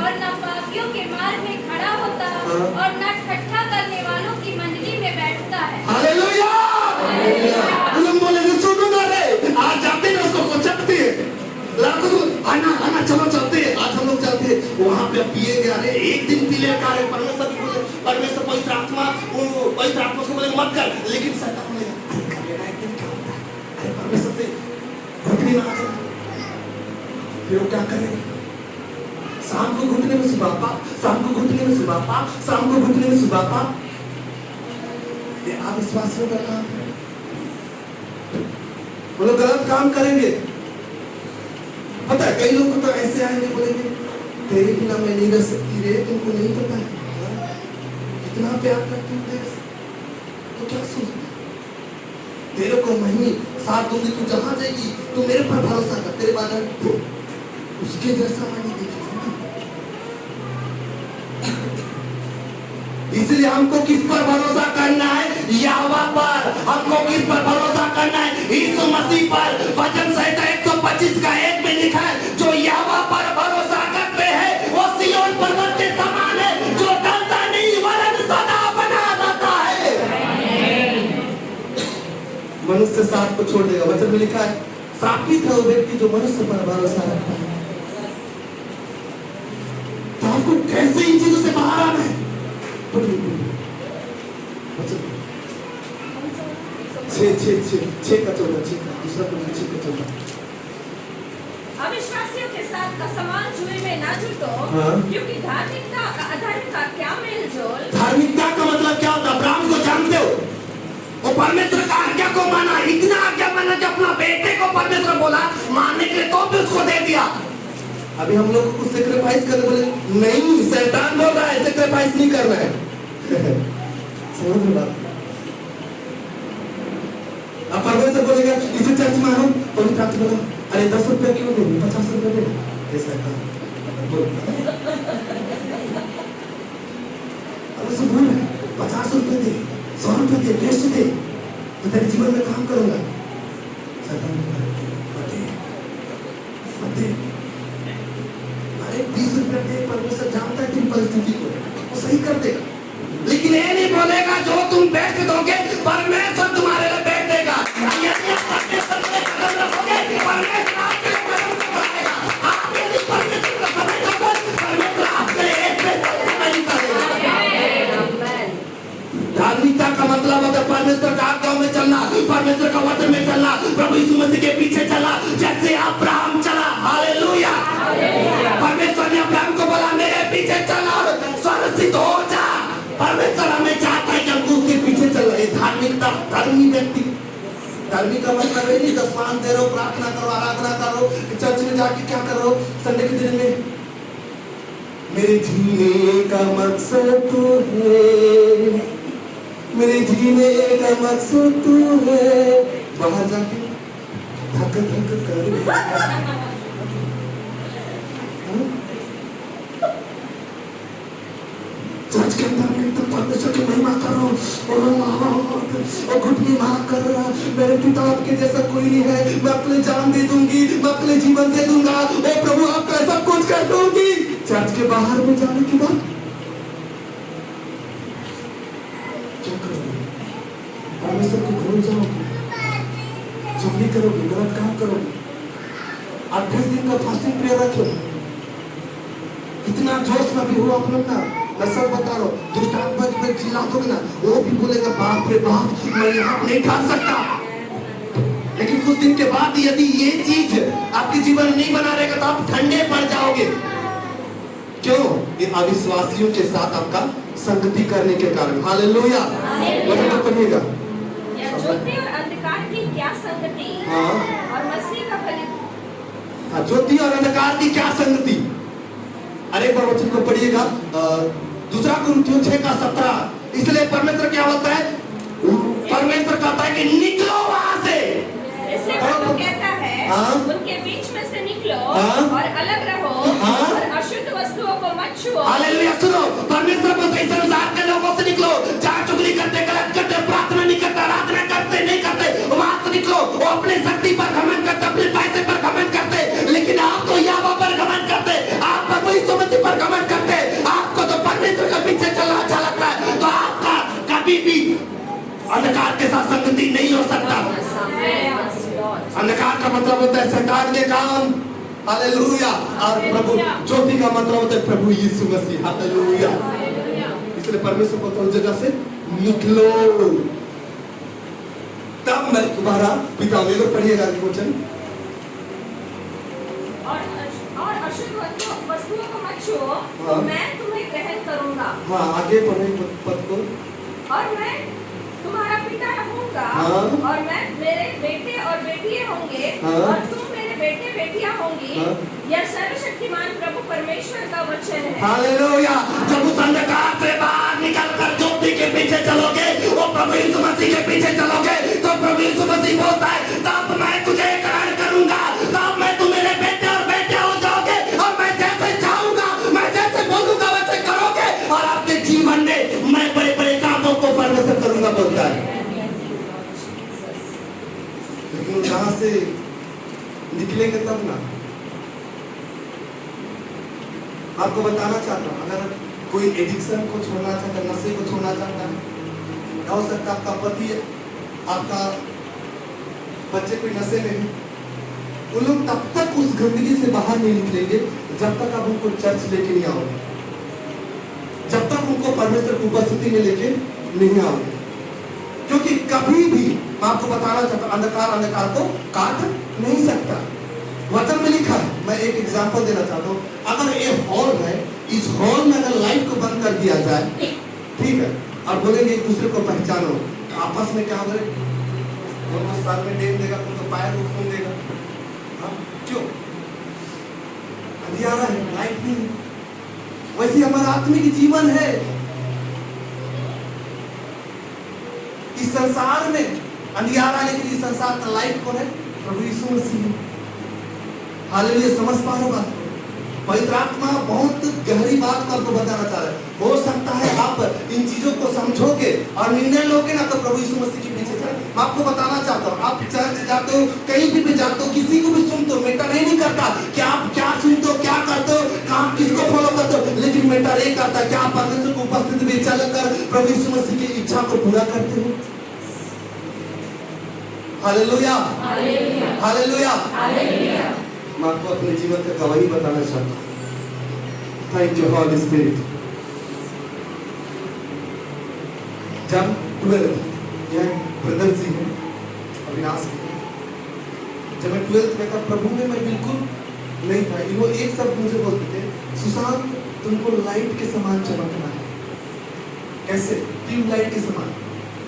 और न पापियों के मार्ग में खड़ा होता और न ठट्ठा करने वालों की मंडली में बैठता है। हालेलुया। लोग बोले सुनो ना रे, आज जाते ना उसको कोचकते हैं, आना चलो चलते हैं। आज हम लोग चलते हैं वहां पे, पिए गया रे, एक दिन पी ले का रे। परमेश्वर पवित्र आत्मा को बोले मत कर, लेकिन शैतान बोले अरे कर लेना, एक दिन क्या होता है? अरे परमेश्वर से घुटने में आ जाए। फिर वो क्या करेंगे? शाम को घुटने में सुबह पाप, शाम को घुटने में सुबह पाप, शाम को घुटने में सुबह पाप। ये अविश्वासियों का काम है। वो लोग गलत काम करेंगे। पता है कई लोग तो ऐसे आएंगे, बोलेंगे तेरे बिना मैं नहीं रह सकती रे, तुमको नहीं पता है कितना प्यार करती हूँ तेरे से। तो क्या सोचती तेरे को मैं ही साथ दूंगी, तू जहां जाएगी तू मेरे पर भरोसा कर, तेरे बाद उसके जैसा मैं नहीं देखी। इसलिए हमको किस पर भरोसा करना है? यहोवा पर। हमको किस पर भरोसा करना है? यीशु मसीह पर। वचन संहिता 125 का 1 में लिखा है, जो यहोवा पर भरोसा करते हैं वो सिय्योन पर्वत के समान है, जो टलता नहीं वरन सदा बना रहता है। मनुष्य साथ को छोड़ देगा। वचन में लिखा है, साथी था वो व्यक्ति जो मनुष्य पर भरोसा रखता है। तो आपको कैसे इन चीजों से बाहर आना है? अविश्वासियों के साथ असमान जुए में ना जुटो, क्योंकि धार्मिकता अधर्म का क्या मेल जोल। धार्मिकता का मतलब क्या होता है? अब्राहम को जानते हो? वो परमेश्वर का आज्ञा को माना, इतना आज्ञा माना कि अपना बेटे को परमेश्वर बोला मारने के लिए, तो भी उसको दे दिया। अभी हम लोग को सैक्रिफाइस करने बोले नहीं, शैतान बोल रहा है सैक्रिफाइस नहीं करना है। समझ में बात? अब परमेश्वर बोलेगा इसे चर्च में आओ, पवित्र आत्मा बोला अरे 10 रुपया क्यों दे, 50 रुपया दे। ऐसा बोल अब उसे बोल 50 रुपया दे, 100 रुपया दे, टेस्ट दे, तो तेरे जीवन में काम करूंगा। शैतान अरे 20 रुपया दे, परमेश्वर जानता है तेरी परिस्थिति को, वो सही कर देगा। लेकिन ये नहीं बोलेगा जो तुम बेच दोगे परमेश्वर तुम्हारे लिए बेच देगा। यदि आप परमेश्वर के कदम रखोगे परमेश्वर आपके लिए कदम रखेगा। आप यदि परमेश्वर का समय रखोगे परमेश्वर आपके लिए एक समय निकालेगा। धार्मिकता का मतलब होता है परमेश्वर का आज्ञा में चलना, परमेश्वर का वचन में चलना, प्रभु यीशु मसीह के पीछे चलना, जैसे अब्राहम चला। हालेलुया। परमेश्वर ने अब्राहम को बोला मेरे पीछे चल और स्वर्गसित हो जा। परमेश्वर हमें चाहता है कि हम उसके पीछे चल रहे। धार्मिकता, धर्मी व्यक्ति धार्मिक का मतलब है नहीं दसवान दे रहे हो, प्रार्थना करो, आराधना करो, चर्च में जाके क्या कर रहे हो संडे के दिन में। मेरे जीने का मकसद तू है, मेरे जीने का मकसद तू है। बाहर जाके धक धक कर चर्च के अंदर में तो परमेश्वर की महिमा करो और घुटने मार कर रहा, मेरे पिता आपके जैसा कोई नहीं है, मैं अपने जान दे दूंगी, मैं अपने जीवन दे दूंगा, ओ प्रभु आपका सब कुछ कर दूंगी। चर्च के बाहर में जाने के बाद क्या करोगे? परमेश्वर को भूल जाओगे, चुगली करोगे, गलत काम करोगे, 28 दिन का फास्टिंग प्रेयर रखो। इतना जोश में भी हो आप लोग ना, मैं सब बता रहा हूँ, दुष्ट आत्मा में चिल्ला दोगे ना, वो भी बोलेगा बाप रे बाप मैं यहाँ नहीं खा सकता। लेकिन कुछ दिन के बाद यदि ये चीज आपके जीवन में नहीं बना रहेगा तो आप ठंडे पड़ जाओगे। क्यों? ये अविश्वासियों के साथ आपका संगति करने के कारण। हालेलुया। वचन को पढ़िएगा। ज्योति और अंधकार की क्या संगति? हाँ। और मसीह का फलित। हाँ, ज्योति और अंधकार की क्या संगति? अरे एक बार वचन को पढ़िएगा, 2 कुरिन्थियों 6:17। इसलिए परमेश्वर क्या होता है? परमेश्वर कहता है कि निकलो वहां से। इसलिए प्रभु कहता है उनके बीच में से निकलो और अलग रहो और अशुद्ध वस्तुओं को मत छुओ। हालेलुया। सुनो, परमेश्वर को इस संसार के लोगों से निकलो, जहाँ चुगली करते, गलत करते, प्रार्थना नहीं करते, आराधना करते नहीं करते, वहां से निकलो। वो अपने शक्ति पर घमंड करते, अपने पैसे पर घमंड करते, लेकिन आप तो यहोवा पर घमंड करते, आप प्रभु यीशु मसीह पर घमंड करते। आपको तो परमेश्वर के पीछे चलना अच्छा लगता है, तो आपका कभी भी अंधकार के साथ संगति नहीं हो सकता। अंधकार का मतलब होता है शैतान के काम। हालेलुया। और प्रभु ज्योति का मतलब होता है प्रभु यीशु मसीह। हालेलुया। इसलिए परमेश्वर को तो जगह से निकलो, तब मैं तुम्हारा पिता। में लोग पढ़िएगा वचन। और अशुद्ध वस्तुओं को मत छुओ, मैं तुम्हें ग्रहण करूंगा। हाँ, आगे पढ़े पद को। और मैं तुम्हारा पिता होऊंगा और मैं मेरे बेटे और बेटियां होंगे और तुम मेरे बेटे बेटियां होंगी। यह सर्वशक्तिमान प्रभु परमेश्वर का वचन है। हालेलुया। जब उस अंधकार से बाहर निकलकर ज्योति के पीछे चलोगे, वो प्रभु यीशु मसीह के पीछे चलोगे, तो प्रभु यीशु मसीह बोलता है तब मैं तुझे ग्रहण करूंगा, तब मैं तुम मेरे बेटे और बेटियां हो जाओगे, और मैं जैसे चाहूंगा, मैं जैसे बोलूंगा वैसे करोगे, और आपके जीवन में मैं बड़े बड़े कामों को परमेश्वर करूंगा बोलता है। लेकिन जहां से निकलेंगे तब ना। आपको बताना चाहता हूं, अगर कोई एडिक्शन को छोड़ना चाहता है, नशे को छोड़ना चाहता है, हो सकता है आपका पति, आपका बच्चे कोई नशे में है, उन लोग तब तक उस गंदगी से बाहर नहीं निकलेंगे जब तक आप उनको चर्च लेके नहीं आओगे, जब तक उनको परमेश्वर की उपस्थिति में लेके नहीं आओगे। क्योंकि कभी भी मैं आपको बताना चाहता हूं, अंधकार को काट नहीं सकता। वचन में लिखा है, मैं एक एग्जांपल देना चाहता हूँ। अगर ये हॉल है, इस हॉल में अगर लाइट को बंद कर दिया जाए, ठीक है, और बोलेंगे एक दूसरे को पहचानो, तो आपस में क्या हो गए? दोनों साल में डेम देगा, तो पैर को खून देगा। हाँ, क्यों? अंधियारा है, लाइट नहीं। वैसे हमारा आत्मिक जीवन है। इस संसार में अंधियारा, लेकिन इस संसार का लाइट कौन है? प्रभु यीशु मसीह। हालेलुया। समझ पा रहे हो बात? पवित्र आत्मा बहुत गहरी बात को आपको बताना चाह रहा है। हो सकता है आप इन चीजों को समझोगे और निर्णय लोगे ना, तो प्रभु यीशु मसीह के पीछे चले। मैं आपको बताना चाहता हूँ, आप चर्च जाते हो, कहीं भी जाते हो, किसी को भी सुनते हो, मैटर नहीं करता कि आप क्या सुनते हो, क्या करते हो, कहाँ किसको फॉलो करते हो, लेकिन मैटर ये करता है कि आप परमेश्वर की उपस्थिति में चलकर प्रभु यीशु मसीह की इच्छा को पूरा करते हो। Hallelujah, hallelujah, hallelujah. मैं आपको अपने जीवन का गवाही बताना चाहता हूँ। Thank you holy spirit. जब 12 यह ब्रदर जी हैं, अविनाश, जब मैं 12th में था, प्रभु में मैं बिल्कुल नहीं था। वो एक शब्द मुझे बोलते थे, सुशांत तुमको लाइट के समान चमकना है। कैसे? ट्यूब लाइट के समान,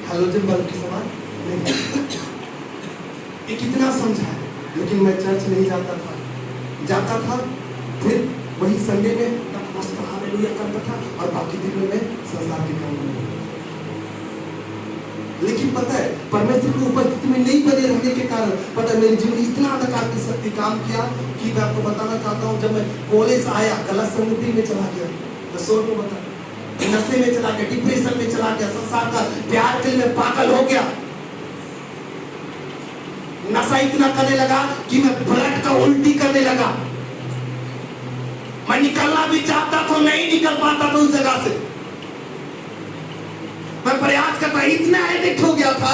हैलोजन बल्ब के समान नहीं। ये कितना समझाए, लेकिन मैं चर्च नहीं जाता था। फिर वही संडे में नमस्कार हालेलुया करता था और बाकी दिन में मैं संसार के काम में। लेकिन पता है परमेश्वर की उपस्थिति में नहीं बने रहने के कारण पता है मेरे जीवन में इतना अंधकार की शक्ति काम किया कि मैं आपको बताना चाहता हूँ। जब मैं कॉलेज आया गलत संगति में चला गया, मैं सोच को बता, नशे में चला गया, डिप्रेशन में चला गया, संसार का प्यार के लिए मैं पागल हो गया। नशा इतना करने लगा कि मैं ब्लड का उल्टी करने लगा। मैं निकलना भी चाहता था, नहीं निकल पाता था उस जगह से। मैं प्रयास करता, इतना एडिक्ट हो गया था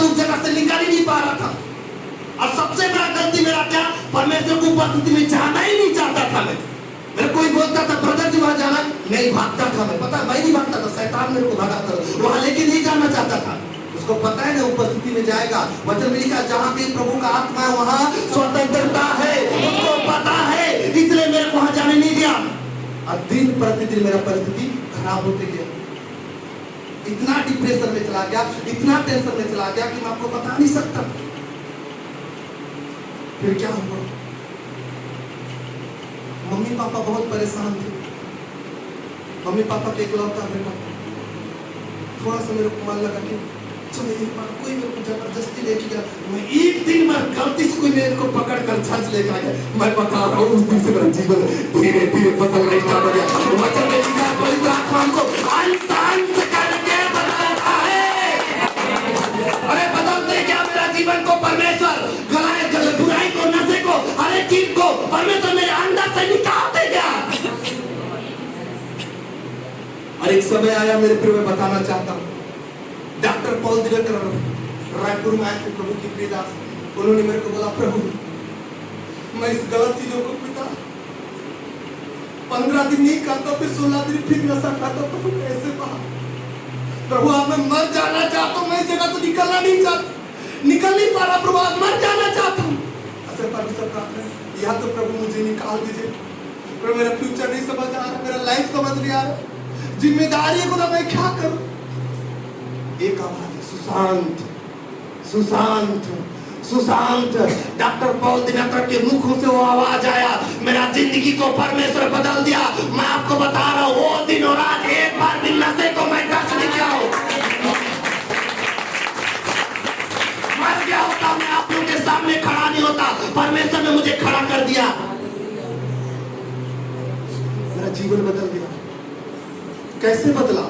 उस जगह से निकल ही नहीं पा रहा था। और सबसे बड़ा गलती मेरा क्या, परमेश्वर की उपस्थिति में जाना ही नहीं चाहता था मैं। मेरे कोई बोलता था ब्रदर जी वहां जाना, नहीं भागता था मैं। पता मैं नहीं भागता था, शैतान मेरे को भगाता था वहां, लेके नहीं जाना चाहता था। उसको पता है ना उपस्थिति में जाएगा। वचन में लिखा जहां भी प्रभु का आत्मा है वहां स्वतंत्रता है, उसको पता है, इसलिए मेरे को वहां जाने नहीं दिया। और दिन प्रतिदिन मेरा परिस्थिति खराब होते गया। इतना डिप्रेशन में चला गया, इतना टेंशन में चला गया कि मैं आपको बता नहीं सकता। फिर क्या हुआ, मम्मी पापा बहुत परेशान थे। मम्मी पापा के इकलौता बेटा, थोड़ा सा मेरे को मन लगा कि चलो एक बार कोई मेरे को जबरदस्ती लेके गया। मैं एक दिन में गलती से कोई मेरे को पकड़ कर चर्च लेके आ गया। मैं बता रहा हूँ उस दिन से मेरा जीवन धीरे धीरे बदलना स्टार्ट हो गया। वचन में लिखा पवित्र आत्मा को अंश करके बदलता है। अरे बदलते क्या मेरा जीवन को परमेश्वर, गलाए बुराई को, नशे को, हर एक चीज को परमेश्वर मेरे अंदर से निकालते गया। और एक समय आया मेरे प्रिय, मैं बताना चाहता हूँ, डॉक्टर पॉल दिवेकर रायपुर में आए थे प्रभु की प्रियदास। उन्होंने मेरे को बोला प्रभु मैं इस गलत चीजों को पीता 15 दिन नहीं खाता, फिर 16 दिन फिर नशा खाता। प्रभु कैसे बात, प्रभु आप मैं मर जाना चाहता हूँ, मैं जगह से निकलना नहीं चाहता, निकल नहीं पा रहा प्रभु, आप मर जाना चाहता हूँ। ऐसे परमेश्वर प्रार्थना है, या तो प्रभु मुझे निकाल दीजिए, प्रभु मेरा फ्यूचर नहीं समझ आ रहा, मेरा लाइफ समझ नहीं आ रहा, जिम्मेदारी को ना मैं क्या करूं। एक आवाज है, सुशांत सुशांत सुशांत। डॉक्टर पॉल दिवेकर के मुखों से वो आवाज आया, मेरा जिंदगी को परमेश्वर बदल दिया। मैं आपको बता रहा हूँ वो दिन और आज एक बार भी नशे को मैं टच नहीं किया हूँ। मर गया होता, मैं आप लोगों के सामने खड़ा नहीं होता, परमेश्वर ने मुझे खड़ा कर दिया। मेरा जीवन बदल गया। कैसे बदला,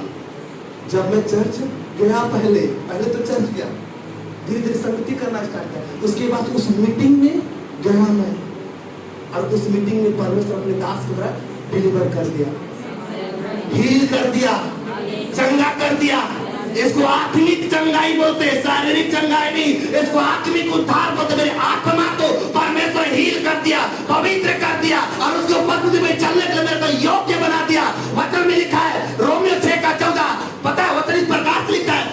जब मैं चर्च गया, पहले तो चर्च गया, धीरे धीरे संगति करना स्टार्ट किया। उसके बाद उस मीटिंग में गया मैं, और उस मीटिंग में परमेश्वर अपने दास को डिलीवर कर दिया, हील कर दिया, चंगा कर दिया। इसको आत्मिक चंगाई बोलते हैं, शारीरिक चंगाई नहीं, इसको आत्मिक उद्धार बोलते। मेरी आत्मा को परमेश्वर हील कर दिया, पवित्र कर दिया, और उसके उपस्थिति में चलने के लिए मेरे को योग्य बना दिया। वचन में लिखा है रोमियो 6:14, पता है वचन इस प्रकार से लिखा है,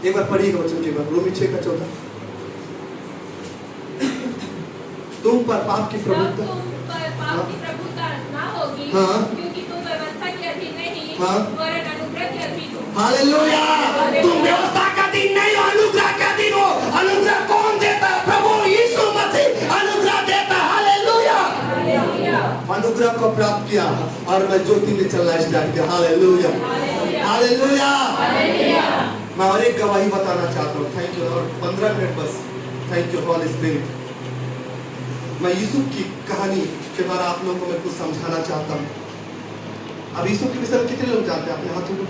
एक बार पढ़िएगा वचन के बाद, रोमियो 6:14, तुम पर पाप की प्रभुता ना होगी, हाँ, क्योंकि तुम व्यवस्था के अधीन नहीं, हाँ, वरन अनुग्रह के अधीन हो। हालेलुया। तुम व्यवस्था का अधीन नहीं हो, अनुग्रह के अधीन हो। अनुग्रह कौन देता है? प्रभु यीशु मसीह अनुग्रह देता है। हालेलुया। अनुग्रह को प्राप्त किया और मैं ज्योति में चलना स्टार्ट किया। Hallelujah, hallelujah. मैं और एक गवाही बताना चाहता हूँ। थैंक यू लॉर्ड, 15 मिनट बस। Thank you holy spirit. मैं यूसुफ की कहानी के द्वारा आप लोगों को मैं कुछ समझाना चाहता हूँ। अब यूसुफ के विषय में कितने लोग जानते हैं? अपने हाथों को।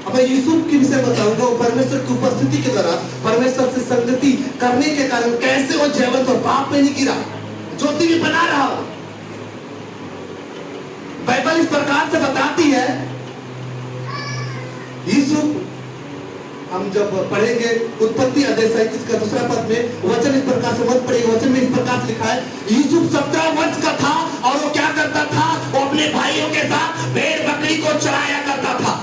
अब मैं यूसुफ के विषय बताऊंगा, परमेश्वर की उपस्थिति के द्वारा परमेश्वर से संगति करने के कारण कैसे वो जयवंत और पाप में नहीं गिरा, ज्योति में बना रहा। बाइबल इस प्रकार से बताती है, यूसुफ हम जब पढ़ेंगे उत्पत्ति अध्याय 37 का 2 पद में वचन इस प्रकार से मत पढ़िएगा। वचन में इस प्रकार से लिखा है, यूसुफ 17 वर्ष का था और वो क्या करता था? वो अपने भाइयों के साथ भेड़ बकरी को चराया करता था।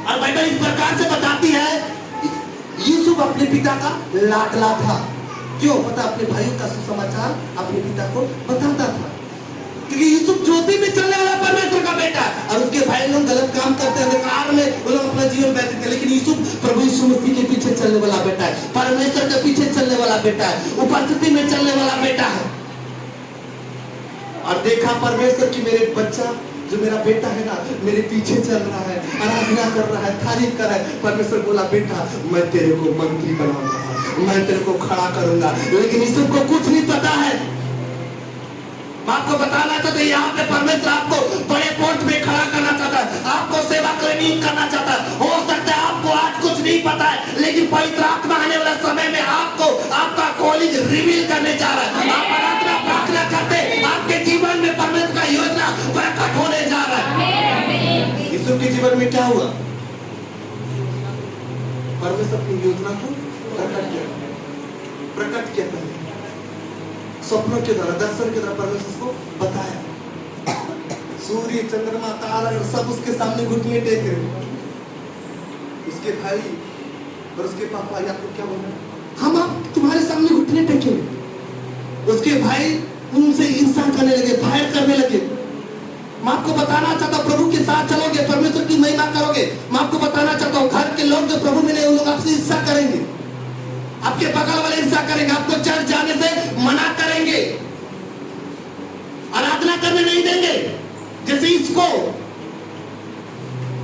और बाइबल इस प्रकार से बताती है, यूसुफ अपने पिता का लाडला था। क्यों? पता, अपने भाइयों का सुसमाचार अपने पिता को बताता था। क्योंकि यूसुफ ज्योति में चलने वाला परमेश्वर का बेटा है, और उसके भाई लोग गलत काम करते हैं, अंधकार में वो लोग अपना जीवन व्यतीत करते हैं। लेकिन यूसुफ प्रभु यीशु मसीह के पीछे चलने वाला बेटा है, परमेश्वर के पीछे चलने वाला बेटा है, उपस्थिति में चलने वाला बेटा है। और देखा परमेश्वर की मेरे बच्चा जो मेरा बेटा है ना मेरे पीछे चल रहा है, आराधना कर रहा है, तारीफ कर रहा है। परमेश्वर बोला बेटा मैं तेरे को मंत्री बनाऊंगा, मैं तेरे को खड़ा करूंगा। लेकिन यूसुफ को कुछ नहीं पता है। मैं आपको बताना चाहता हूं यहाँ पे परमेश्वर आपको बड़े पोस्ट में खड़ा करना चाहता है, आपको सेवा के लिए नियुक्त करना चाहता है। हो सकता है आपको आज कुछ नहीं पता है, लेकिन पवित्र आत्मा आने वाला समय में आपको आपका कॉलेज रिवील करने जा रहा है। आप आराधना प्रार्थना करते आपके जीवन में परमेश्वर का योजना प्रकट होने जा रहा है। यीशु के जीवन में क्या हुआ? परमेश्वर अपनी योजना को प्रकट किया पहले स्वप्नों के द्वारा, दर्शन के द्वारा परमेश्वर को बताया। सूर्य चंद्रमा तारा सब उसके सामने घुटने टेक रहे। उसके भाई और उसके पापा याकूब क्या बोल रहे हैं? हम आप तुम्हारे सामने घुटने टेकेंगे। उसके भाई उनसे ईर्ष्या करने लगे, फायर करने लगे। मैं आपको बताना चाहता हूँ प्रभु के साथ चलोगे परमेश्वर की महिमा करोगे। मैं आपको बताना चाहता हूँ घर के लोग जो प्रभु मिले उन लोग आपसे ईर्ष्या करेंगे, आपके बगल वाले ईर्ष्या करेंगे, आपको चर्च जाने से मना करेंगे, आराधना करने नहीं देंगे। जैसे इसको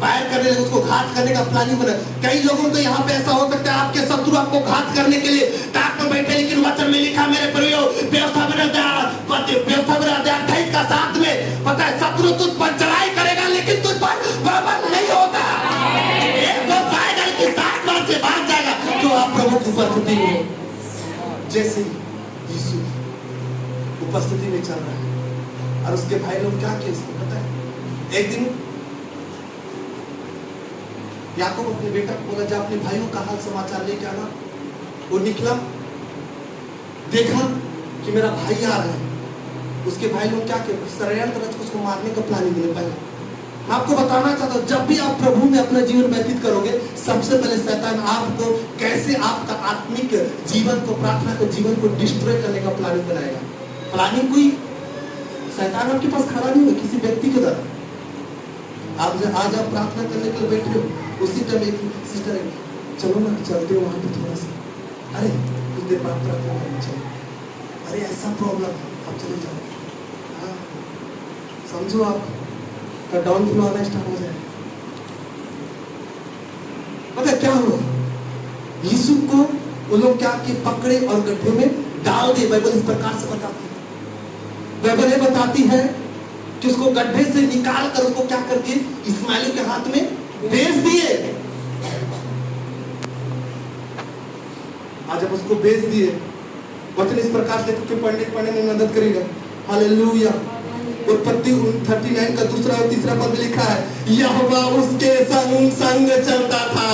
फायर करने लगे, उसको घात करने का प्लानिंग बना। कई लोगों को यहाँ पे ऐसा हो सकता है आपके शत्रु आपको घात करने के लिए ताक में बैठे, लेकिन वचन में लिखा मेरे प्रियो व्यवस्था में 28 का 7 में पता है शत्रु तुझ पर चढ़ाई करेगा लेकिन तुझ पर बल नहीं होता। एक दो जाएगा लेकिन 7 बार से भाग जाएगा। जो आप प्रभु की उपस्थिति में, जैसे यीशु उपस्थिति में चल रहा है और उसके भाई लोग क्या किए इसको पता है? एक दिन याकूब अपने बेटा को बोला जा अपने भाइयों का हाल समाचार लेके आना। वो निकला, देखा कि मेरा भाई आ रहा है। उसके भाई लोग क्या किए? षड्यंत्र रच उसको मारने का प्लानिंग बने पहले। मैं आपको बताना चाहता हूँ जब भी आप प्रभु में अपना जीवन व्यतीत करोगे सबसे पहले शैतान आपको कैसे आपका आत्मिक जीवन को, प्रार्थना के जीवन को डिस्ट्रॉय करने का प्लानिंग बनाएगा। प्लानिंग कोई शैतान आपके पास खड़ा नहीं है किसी व्यक्ति के द्वारा। आप आज आप प्रार्थना करने के लिए बैठे हो, उसी टाइम एक सिस्टर है चलो ना चलते हो वहां पे थोड़ा सा, अरे कुछ देर बाद प्रार्थना करना चलो, अरे ऐसा प्रॉब्लम है आप चले जाओ। हाँ समझो आपका डाउन फ्लो आना स्टार्ट हो जाए। पता क्या हुआ? यीशु को वो लोग क्या कि पकड़े और गड्ढे में डाल दिए। बाइबल इस प्रकार से बताती है, बाइबल ये बताती है कि उसको गड्ढे से निकाल कर उसको क्या कर दिए? इस्माइल के हाथ में बेच दिए। आज जब उसको बेच दिए, वचन इस प्रकार से पढ़ने में मदद करेगा। हालेलुया। उत्पत्ति 39 का 2 और 3 पद में लिखा है यहोवा उसके संग चलता था।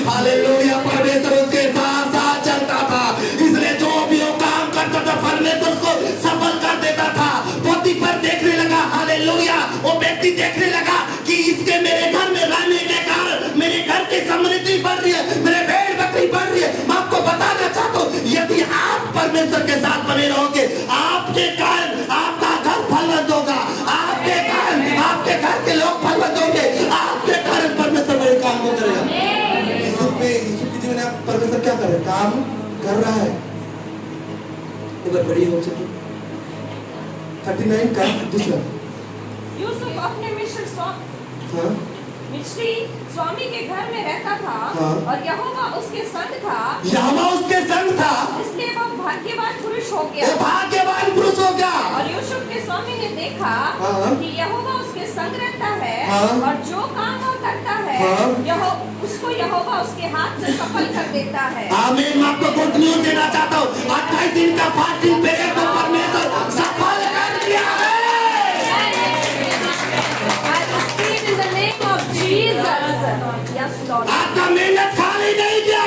हालेलुया। परमेश्वर उसके साथ साथ चलता था, इसलिए जो भी वो काम करता था परमेश्वर उसको सफल कर देता था। पोती पर देखने लगा, हालेलुया, वो व्यक्ति देखने लगा कि इसके मेरे घर में रहने के कारण मेरे घर की समृद्धि बढ़ रही है, मेरे भेड़ बकरी बढ़ रही है। मैं आपको बताना चाहता हूँ यदि आप परमेश्वर के साथ बने रहोगे आपके कारण आपका घर फलवंत होगा, आपके कारण आपके घर के लोग फलवंत होंगे, आपके कारण परमेश्वर बड़े काम को करेगा। यीशु के जीवन में परमेश्वर क्या कर रहा है? काम कर रहा है। एक बार बड़ी हो चुकी 39 का 2। यूसुफ अपने मिस्री स्वामी के घर में रहता था। हाँ। और यहोवा उसके संग था। यहोवा उसके संग था, इसलिए वह भाग्यवान पुरुष हो गया। वो भाग्यवान पुरुष हो गया। और यूसुफ के स्वामी ने देखा हाँ। कि यहोवा उसके संग रहता है। हाँ। और जो काम वह करता है हाँ। उसको यहोवा उसके हाथ से सफल कर देता है। आमीन। मैं आपको गुड न्यूज देना चाहता हूँ 28 दिन का फास्टिंग पीरियड को परमेश्वर सफल कर दिया है। आपका मेहनत खाली नहीं गया।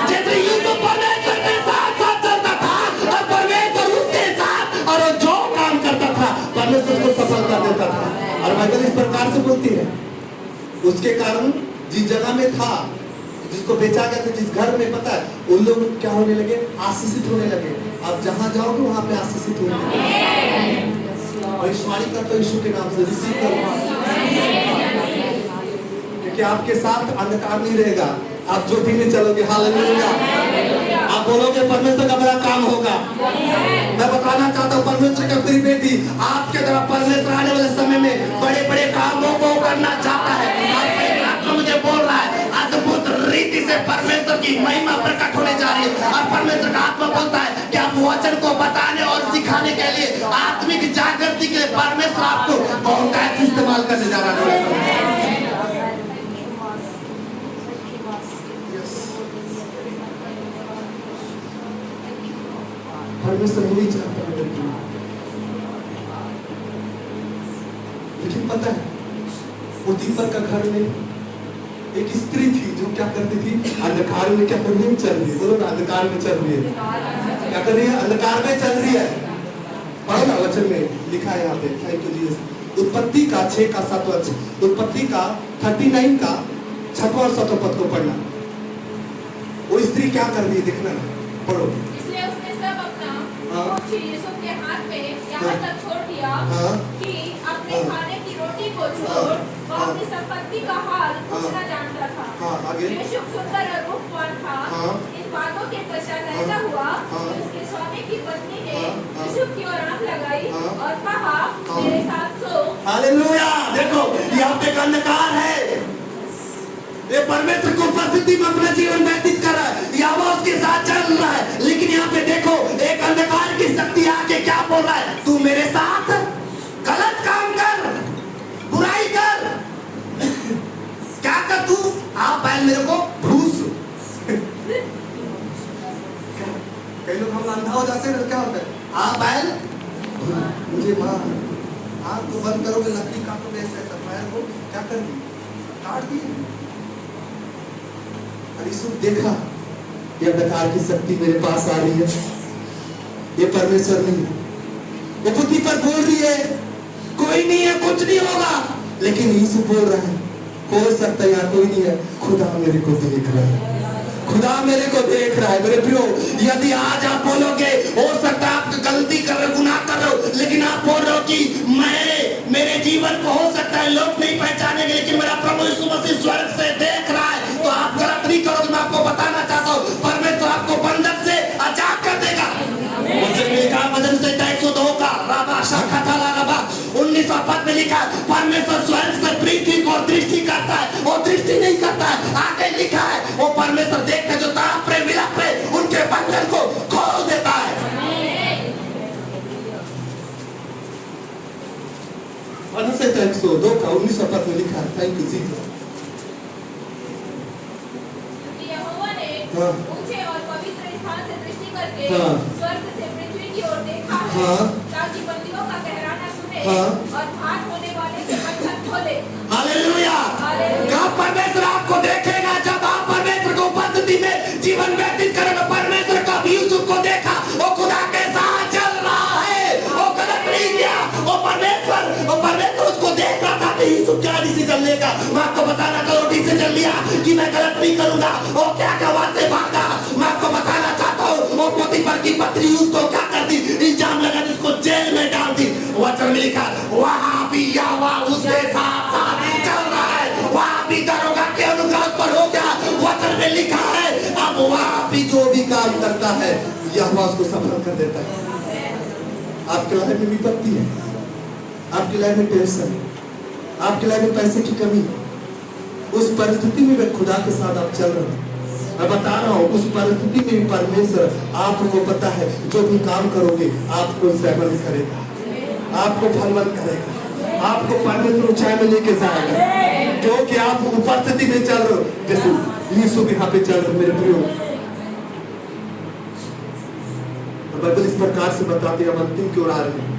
जैसे यूसुफ परमेश्वर के साथ साथ चलता था और परमेश्वर उसके साथ, और जो काम करता था परमेश्वर उसको सफल कर देता था। और बाइबल इस प्रकार से बोलती है उसके कारण जिस जगह में था, जिसको बेचा गया था, जिस घर में, पता है उन लोग क्या होने लगे? आशीषित होने लगे। आप जहां जाओगे वहां पे आशीषित होने लगे। भविष्यवाणी करता हूं यीशु के नाम से, रिसीव करो, क्योंकि आपके साथ अंधकार नहीं रहेगा, आप ज्योति में चलोगे। हालेलुया। आप बोलोगे परमेश्वर का बड़ा काम होगा। मैं बताना चाहता हूँ परमेश्वर का मेरी बेटी, आपके तरफ परमेश्वर आने वाले समय में बड़े बड़े कामों को करना चाहता है। आपको मुझे बोल रहा है अद्भुत रीति से परमेश्वर की महिमा प्रकट होने जा रही है, और परमेश्वर का आत्मा बोलता है कि आप वचन को बताने और सिखाने के लिए, आत्मिक जागृति के लिए परमेश्वर आपको बहुत इस्तेमाल करने जा रहा है। परमेश्वर नहीं चाहता है, लेकिन पता है वो दीपक का घर में एक स्त्री थी जो क्या करती थी, अंधकार में क्या कर रही है, चल रही है। बोलो ना, अंधकार में चल रही है। क्या कर रही है? अंधकार में चल रही है। पढ़ो ना, वचन में लिखा है यहाँ पे। Thank you Jesus. उत्पत्ति का 6 का 7 वचन, उत्पत्ति का 39 का 6वां और 7वां पद को पढ़ना। वो स्त्री क्या कर रही है देखना, पढ़ो। इसलिए उसने सब अपना हाँ। कुछ यूसुफ के हाथ में यहाँ तक छोड़ दिया हाँ। कि अपने हाँ। खाने की रोटी को छोड़ हाँ। वह हाँ। अपनी संपत्ति का हाल कुछ हाँ। न जानता था। हाँ, आगे। यूसुफ सुंदर और रूपवान था। हाँ। इन बातों के पश्चात हाँ। ऐसा हुआ हाँ। कि उसके स्वामी की पत्नी ने हाँ। हाँ। यूसुफ की ओर आंख लगाई हाँ। और कहा, हाँ। मेरे साथ सो। हालेलुया। देखो यहाँ पे एक अंधकार है, ये परमेश्वर को उपस्थिति में अपना जीवन व्यतीत कर रहा है, या वो उसके साथ चल रहा है, लेकिन यहाँ पे देखो एक अंधकार की शक्ति आके क्या बोल रहा है, तू मेरे साथ गलत काम कर, बुराई कर। क्या कर तू? आप पहले मेरे को भूस। कई लोग हम अंधा हो जाते हैं, क्या होता है, आप पहले मुझे मां, आँख को बंद करोगे, लकड़ी काटोगे, ऐसे पैर को क्या कर दी, काट दी। यूसुफ देखा ये अंधकार की शक्ति मेरे पास आ रही है, ये परमेश्वर नहीं है। वो बुद्धि पर बोल रही है कोई नहीं है, कुछ नहीं होगा, लेकिन यूसुफ बोल रहा है हो सकता है यहाँ कोई नहीं है, खुदा मेरे को देख रहा है, खुदा मेरे को देख रहा है। मेरे प्रियो, यदि आज आप बोलोगे हो सकता है आप गलती कर रहे हो, गुनाह कर रहे हो, लेकिन आप बोल रहे हो कि मेरे जीवन को हो सकता है लोग नहीं पहचानेंगे, लेकिन मेरा प्रभु यीशु मसीह स्वर्ग से देख रहा है, तो आप गलत नहीं करोगे। मैं आपको बताना चाहता हूँ परमेश्वर आपको बंधन से आजाद कर देगा। वचन से 102 का राबा शाखा थाला राबा 19वां पद में लिखा है परमेश्वर स्वयं से पृथ्वी को दृष्टि करता है, वो दृष्टि नहीं करता है। आगे लिखा है वो परमेश्वर देख के जो ताप रे विलाप रे उनके बंधन को खोल देता है। वचन से 102 का 19वां पद में लिखा है। Thank you Jesus. यहोवा ने हाँ। ऊंचे और पवित्र स्थान से दृष्टि करके हाँ। स्वर्ग से पृथ्वी की ओर देखा है, हाँ। ताकि बंदियों का कहराना सुने हाँ। और भाग होने वाले के बंधन खोले। हालेलुया। कब परमेश्वर आपको देखेगा? जब आप परमेश्वर को उपस्थिति में जीवन व्यतीत करेंगे। परमेश्वर का भी यूसुफ को देखा, वो खुदा के साथ चल रहा है, वो गलत नहीं किया। वो परमेश्वर उसको देख रहा था कि यूसुफ क्या डिसीजन लेगा। मैं आपको बताना चाहता हूं डिसीजन लिया कि मैं गलत नहीं करूंगा, वो क्या वहां से भागा। मैं आपको बताना चाहता हूँ वो पोतीफर की पत्नी उसको क्या करती, इल्जाम लगा उसको जेल में डाल दी। वचन में लिखा वहां भी यहोवा उसके साथ साथ चल रहा है, वहां भी दरोगा के अनुग्रह पर हो गया। वचन में लिखा है अब वहां भी जो भी काम करता है यहोवा उसको सफल कर देता है। आपके लाइफ में विपत्ति है, आपकी लाइफ में टेंशन, आपकी लाइफ में पैसे की कमी, उस परिस्थिति में भी खुदा के साथ आप चल रहे हैं। मैं बता रहा हूँ उस परिस्थिति में भी परमेश्वर आपको पता है जो भी काम करोगे आपको सफल करेगा, आपको फलवंत करेगा, आपको परमेश्वर ऊंचाई में लेके जाएगा, क्योंकि आप उपस्थिति में चल रहे हो। जैसे यीशु यहाँ पे चल रहे मेरे प्रियो। बाइबल इस प्रकार से बताती है, हम अंतिम की ओर आ रहे हैं।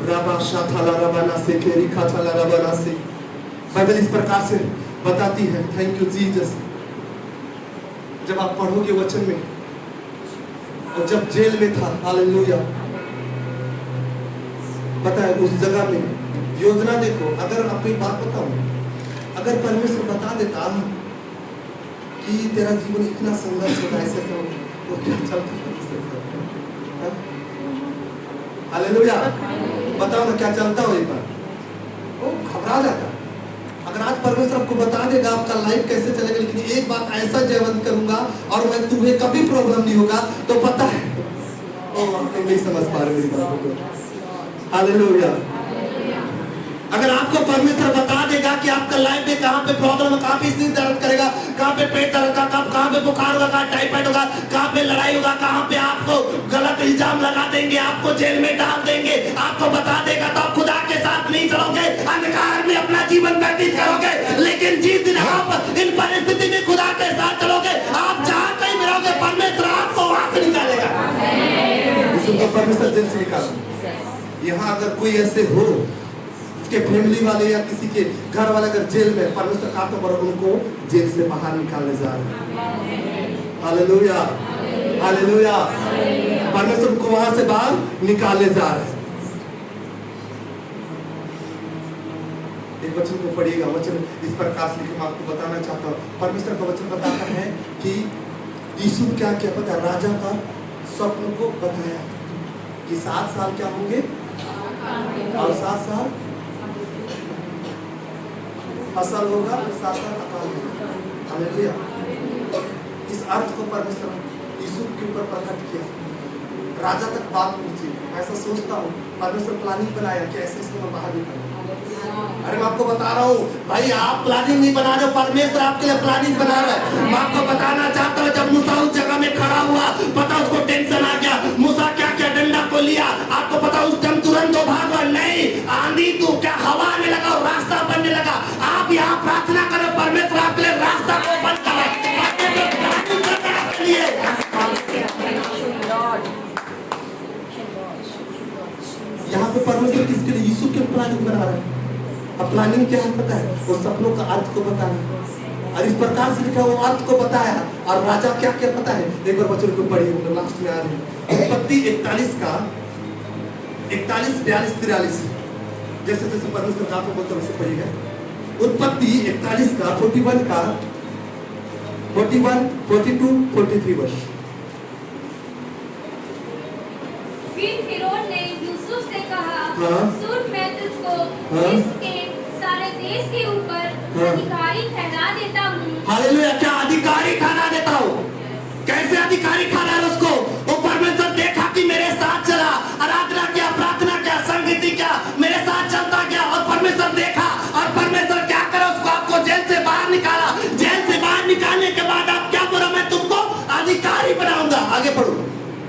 राबा शाथाला रबाना से केरी खाथाला रबाना से बाइबल इस प्रकार से बताती है। Thank you Jesus. जब आप पढ़ोगे वचन में, और जब जेल में था, हालेलुया, पता है उस जगह में योजना देखो। अगर आपको एक बात बताऊं, अगर परमेश्वर बता देता कि तेरा जीवन इतना संघर्ष होता है, ऐसे तो क्या चलता? हालेलुया। बताओ ना क्या चलता हो एक बार, वो घबरा जाता। अगर आज परमेश्वर आपको बता देगा आपका लाइफ कैसे चलेगा, लेकिन एक बात ऐसा जयवंत करूंगा और मैं तुम्हें कभी प्रॉब्लम नहीं होगा, तो पता है ओ आप लोग नहीं समझ पा रहे मेरी बातों को। हालेलुया। अगर आपको परमेश्वर बता देगा कि आपका लाइफ में कहां पे प्रॉब्लम है, कहां पे सिर दर्द करेगा, कहां पे पेट दर्द का, कहां पे बुखार होगा, कहां टाइफाइड होगा, कहां पे लड़ाई होगा, कहां पे आपको गलत इल्जाम लगा देंगे, आपको जेल में डाल देंगे, आपको बता देगा, तो आप खुदा के साथ नहीं चलोगे, अंधकार में अपना जीवन व्यतीत करोगे। लेकिन जिस दिन आप इन परिस्थिति में खुदा के साथ चलोगे, आप जहां कहीं भी रहोगे, परमेश्वर आपको वहां से निकालेगा। परमेश्वर जेल से निकालेगा। यहाँ अगर कोई ऐसे हो के फैमिली वाले या किसी के घर वाले अगर जेल में, परमेश्वर का तो पर उनको जेल से बाहर निकालने जा रहे हैं। Hallelujah, hallelujah. परमेश्वर उनको वहां से बाहर निकालने जा रहे हैं। एक वचन को पढ़िएगा, वचन इस प्रकार से लिखे, मैं आपको बताना चाहता हूँ। परमेश्वर का वचन बताता है कि यीशु क्या क्या पता, राजा का स्वप्न को बताया कि 7 साल क्या होंगे और 7 साल फसल होगा और 7 साल अकाल होगा। हालेलुया। इस अर्थ को परमेश्वर यीशु के ऊपर प्रकट किया, राजा तक बात पहुंची। ऐसा सोचता हूँ परमेश्वर प्लानिंग बनाया कि ऐसे इसको बाहर निकाले। अरे मैं आपको बता रहा हूँ भाई, आप प्लानिंग नहीं बना रहे हो, परमेश्वर आपके लिए प्लानिंग बना रहा है। मैं आपको बताना चाहता हूँ, जब मूसा उस जगह में खड़ा हुआ, पता उसको टेंशन आ गया। मूसा क्या क्या डंडा को लिया, आपको पता उस टाइम तुरंत भागा नहीं, आंधी तो क्या हवा आने लगा और रास्ता बनने लगा। आप यहाँ प्रार्थना करो, परमेश्वर आपके लिए रास्ता को बंद करे। यहाँ पे परमेश्वर किसके लिए, यीशु के प्लानिंग बना रहा है। अब प्लानिंग क्या है पता है, वो सपनों का अर्थ को बताना, और इस प्रकार से लिखा वो अर्थ को बताया। और राजा क्या क्या पता है, एक बार वचन को पढ़िए, हम लोग लास्ट में आ रहे हैं। उत्पत्ति 41 का 41, 42, 43, जैसे जैसे परमेश्वर आपको बोलते वैसे पढ़िएगा। उत्पत्ति 41 का 41 का 41, 42, 43 वर्ष। फिर फिरौन ने यूसुफ से कहा, हाँ। सुन मैं तुझको हाँ। इसके सारे देश के ऊपर हाँ। अधिकारी ठहरा देता हूँ। हालेलुया। क्या अधिकारी ठहरा देता हूँ? कैसे अधिकारी ठहरा उसको? वो परमेश्वर देखा कि मेरे साथ चला, आराधना किया, प्रार्थना किया, संगीत किया, मेरे साथ चलता गया, और परमेश्वर देखा, और परमेश्वर क्या करा, उसको आपको जेल से बाहर निकाला। जेल से बाहर निकालने के बाद आप क्या बोला, मैं तुमको अधिकारी बनाऊंगा। आगे पढ़ो।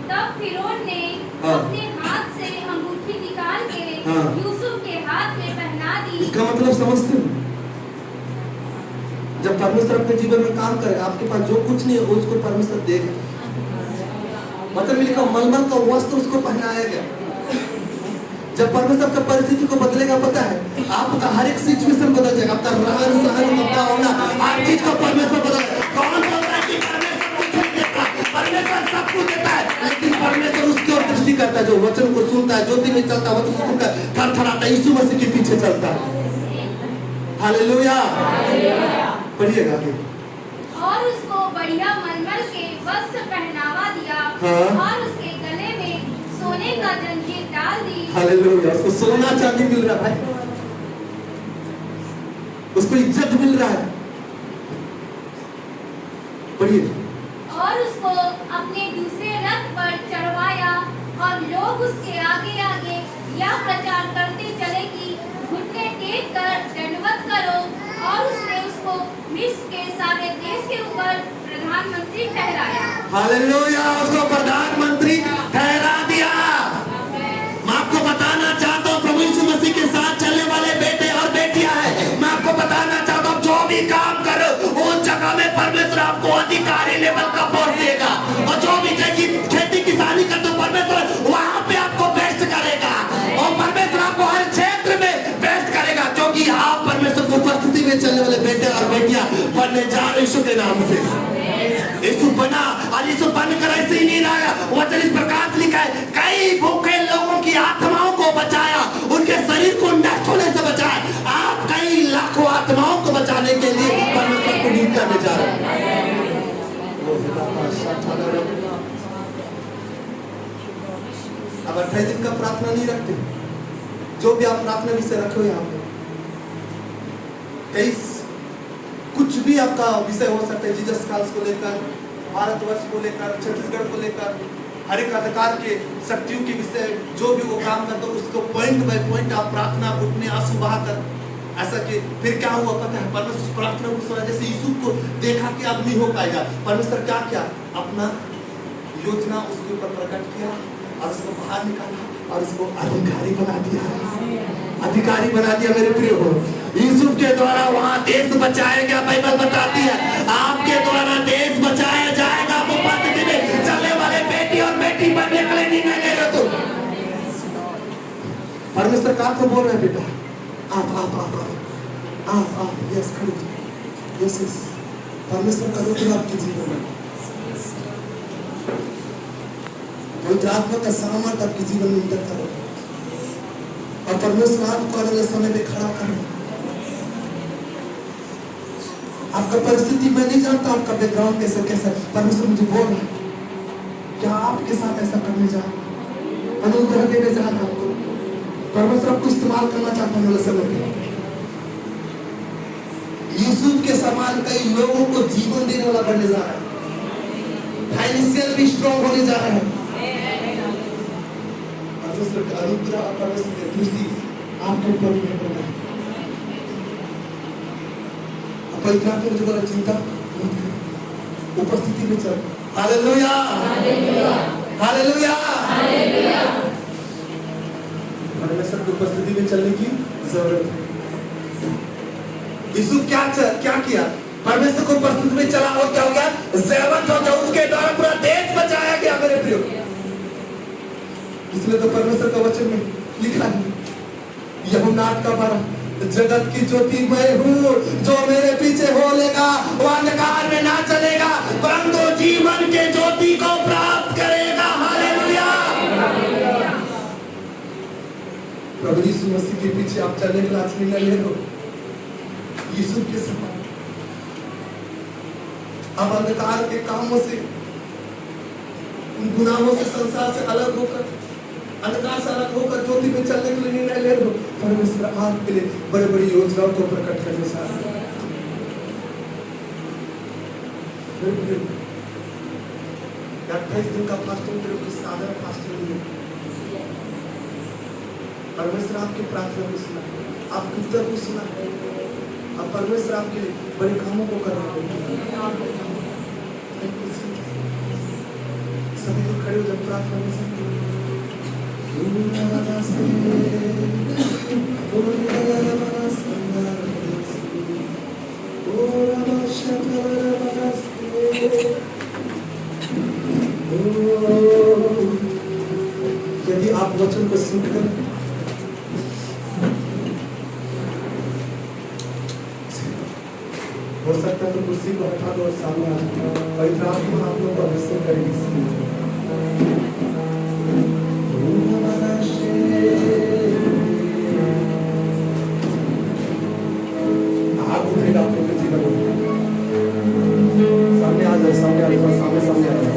तब फिरौन ने हाँ। अपने हाथ से अंगूठी निकाल के हाँ। यूसुफ के हाथ में पहना दी। इसका मतलब समझते हो, जब परमेश्वर अपने जीवन में काम करे, आपके पास जो कुछ नहीं है उसको परमेश्वर देगा। मतलब लिखा मलमल का वस्त्र उसको पहनाया गया। जब परमेश्वर का परिस्थिति को बदलेगा, पता है आपका हर एक सिचुएशन बदल जाएगा, आपका रहन सहन, आपका होना, हर चीज को परमेश्वर बदल। कौन बोलता है कि परमेश्वर कुछ नहीं देता? परमेश्वर सब कुछ देता है, लेकिन परमेश्वर उसकी ओर दृष्टि करता है, जो वचन को सुनता है, जो दिन में चलता है, वचन सुनता है, थरथराता है, यीशु मसीह के पीछे चलता है। हालेलुया। पढ़िएगा आगे। और उसको बढ़िया मलमल के वस्त्र पहनावा दिया। हाँ। और उसके गले में सोने का जंजीर डाल दी। हालेलुया। उसको सोना चांदी मिल रहा है, उसको इज्जत मिल रहा है। पढ़िए। और उसको अपने दूसरे रथ पर चढ़वाया, और लोग उसके आगे आगे यह प्रचार करते चले कि घुटने टेक कर दंडवत करो। और उसने उसको मिस्र के सारे देश के ऊपर प्रधानमंत्री ठहराया। हालेलुया। उसको प्रधानमंत्री ठहरा दिया। मैं आपको बताना चाहता हूँ, प्रभु यीशु मसीह के साथ चलने वाले बेटे और बेटियां हैं। मैं आपको बताना चाहता हूँ, जो भी काम करो उस जगह में परमेश्वर आपको अधिकारी लेवल का पोस्ट देगा। और जो भी खेती किसानी का, तो परमेश्वर वहां पे आपको बेस्ट करेगा, और परमेश्वर आपको हर क्षेत्र में बेस्ट करेगा, क्योंकि आप परमेश्वर की उपस्थिति में चलने वाले बेटे और बेटियां बनने जा रहे यीशु के नाम से। यीशु बना, और यीशु बनकर ऐसे ही नहीं रहा। वचन इस प्रकार से लिखा है, कई भूखे लोगों की आत्माओं को बचाया, उनके शरीर को नष्ट होने से बचाया। आप कई लाखों आत्माओं को बचाने के लिए परमेश्वर को नीत करने जा रहे हैं। अब 28 दिन का प्रार्थना नहीं रखते, जो भी आप प्रार्थना विषय रखे हो यहाँ पे, कई कुछ भी आपका विषय हो सकता है, जीसस कॉल्स को लेकर, भारतवर्ष को लेकर, छत्तीसगढ़ को लेकर, हर एक अधिकार के शक्तियों के विषय, जो भी वो काम करते हो उसको पॉइंट बाय पॉइंट आप प्रार्थना घुटने आंसू बहाकर, ऐसा कि फिर क्या हुआ पता है, परमेश्वर उस प्रार्थना को सुना। जैसे यीशु को देखा कि अब नहीं हो पाएगा, परमेश्वर क्या किया, अपना योजना उसके ऊपर प्रकट किया और उसको बाहर निकाला और उसको अधिकारी बना दिया, अधिकारी बना दिया। मेरे प्रिय हो, यूसुफ के द्वारा वहां देश बचाया गया। बाइबल बताती है आपके द्वारा देश बचाया जाएगा। वो पद्धति में चलने वाले बेटी और बेटी बनने के लिए निर्णय ले रहे। तो परमेश्वर का तो बोल रहे बेटा, आप यस खड़े, यस यस, परमेश्वर का रूप आपके जीवन में, आत्मा का सामर्थ आपके जीवन में अंदर करो और परमेश्वर आपको अगले समय में खड़ा करो। आपका परिस्थिति मैं नहीं जानता, आपका बैकग्राउंड कैसा कैसा, परमेश्वर मुझे बोल रहा है क्या आपके साथ ऐसा करने जा रहा, अनुग्रह देने जा रहा आपको। परमेश्वर आपको इस्तेमाल करना चाहता है समय पे। यूसुफ के समान कई लोगों को जीवन देने वाला बनने जा रहा है, फाइनेंशियल भी स्ट्रॉन्ग होने जा रहा है। परमेश्वर का अनुग्रह और परमेश्वर की दृष्टि आपके ऊपर निर्भर है। पवित्र आत्मा मुझे बड़ा चिंता मत करो, उपस्थिति में चल। Hallelujah, hallelujah, hallelujah, hallelujah. परमेश्वर की उपस्थिति में चलने की जरूरत है। यूसुफ क्या किया, परमेश्वर को उपस्थिति में चला और क्या हो गया, जयवंत हो गया। उसके द्वारा पूरा देश बचाया गया। मेरे प्रियो, इसलिए तो परमेश्वर का वचन में लिखा है, यूहन्ना 8:12, जगत की ज्योति मैं हूँ, जो मेरे पीछे हो लेगा वो अंधकार में ना चलेगा परंतु जीवन के ज्योति को प्राप्त करेगा। हालेलुया। प्रभु यीशु मसीह के पीछे आप चलने के लिए निर्णय ले लो, यूसुफ के समान। अब अंधकार के कामों से, उन गुनाहों से, संसार से अलग होकर, अंधकार से अलग होकर ज्योति में चलने के लिए निर्णय ले लो। परमेश्वर आपके लिए बड़ी बड़ी योजनाओं को प्रकट करने से 28 दिन का फास्टिंग करो, कोई साधारण फास्टिंग नहीं। परमेश्वर आपकी प्रार्थना को सुना, आपके उत्तर को सुना, अब परमेश्वर आपके बड़े कामों को कर रहा है। सभी लोग खड़े हो जब प्रार्थना में से यदि आप वचन को सुनकर हो सकता है तो कुर्सी को हटा दो और सामने आ जाओ। पवित्र आत्मा आप लोगों को अभिषेक करेगी। आप उठेगा आपके जीवन में, सामने आ जाओ, सामने आ जाओ, सामने आ जाओ।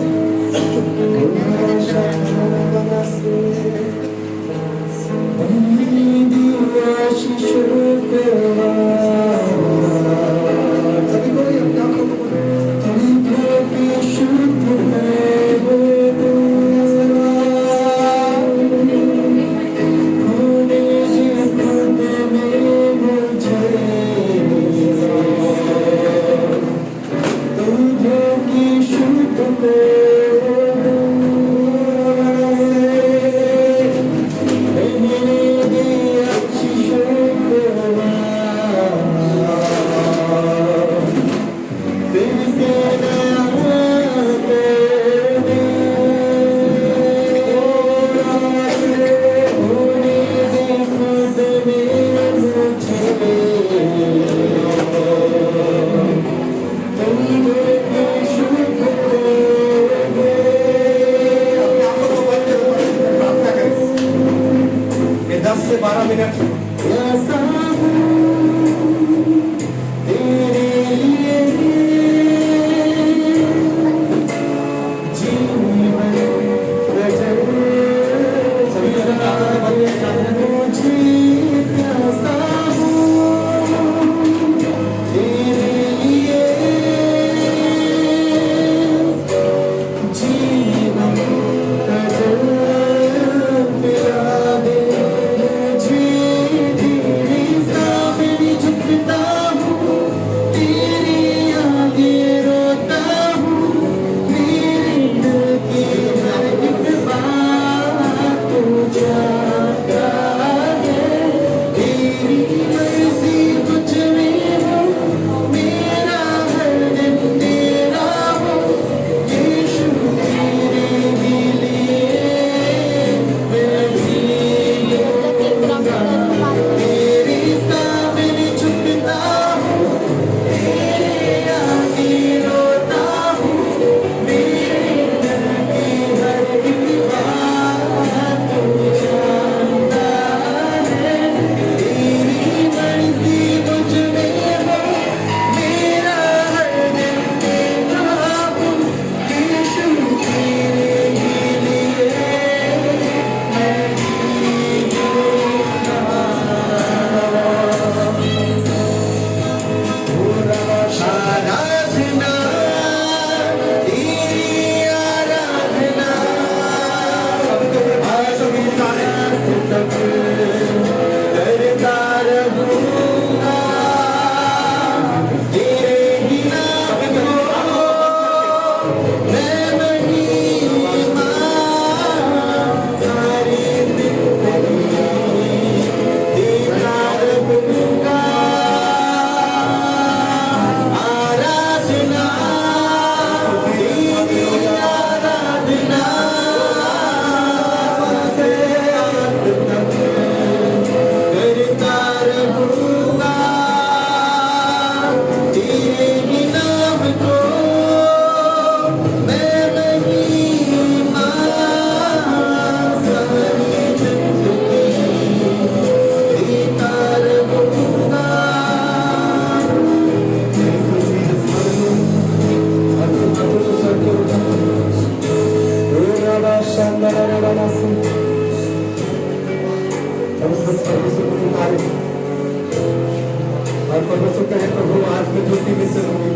और परमेश्वर कहे प्रभु आज मैं ज्योति में चलूंगी,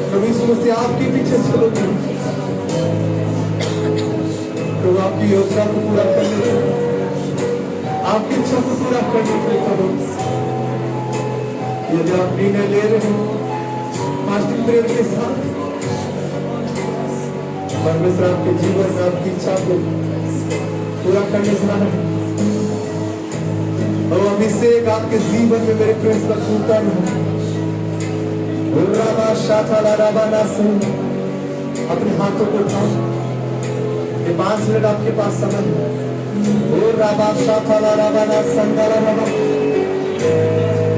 प्रभु यीशु मसीह आपके पीछे चलूंगी, प्रभु आपकी योजना को पूरा करने के लिए, आपकी इच्छा को पूरा करने के लिए प्रभु यदि आप निर्णय ले रहे हो फास्टिंग प्रेयर के साथ, परमेश्वर आपके जीवन में आपकी इच्छा को पूरा करने जा रहे हैं। और अभिषेक आपके जीवन में मेरे प्रेस पर फूटा है। अपने हाथों को उठाओ, ये 5 मिनट आपके पास समय है।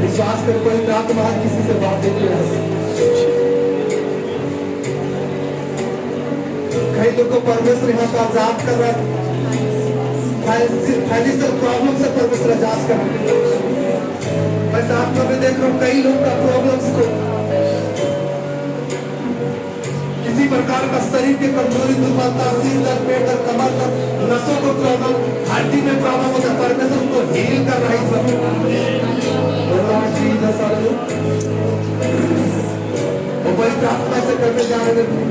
विश्वास कर कोई आत्मा किसी से बात नहीं है। कई लोगों को परमेश्वर यहाँ का आजाद कर रहा है, फाइनेंशियल प्रॉब्लम से परमेश्वर आजाद कर रहा है। मैं आत्मा में देख रहा हूँ कई लोग का प्रॉब्लम्स को, किसी प्रकार का शरीर की कमजोरी, दुर्बलता, सिर दर्द, पेट दर्द, कमर दर्द, नसों को प्रॉब्लम, हड्डी में प्रॉब्लम होता है, परमेश्वर उनको हील कर रहा है इस वक्त। वो पवित्र आत्मा से करने जा रहे हैं।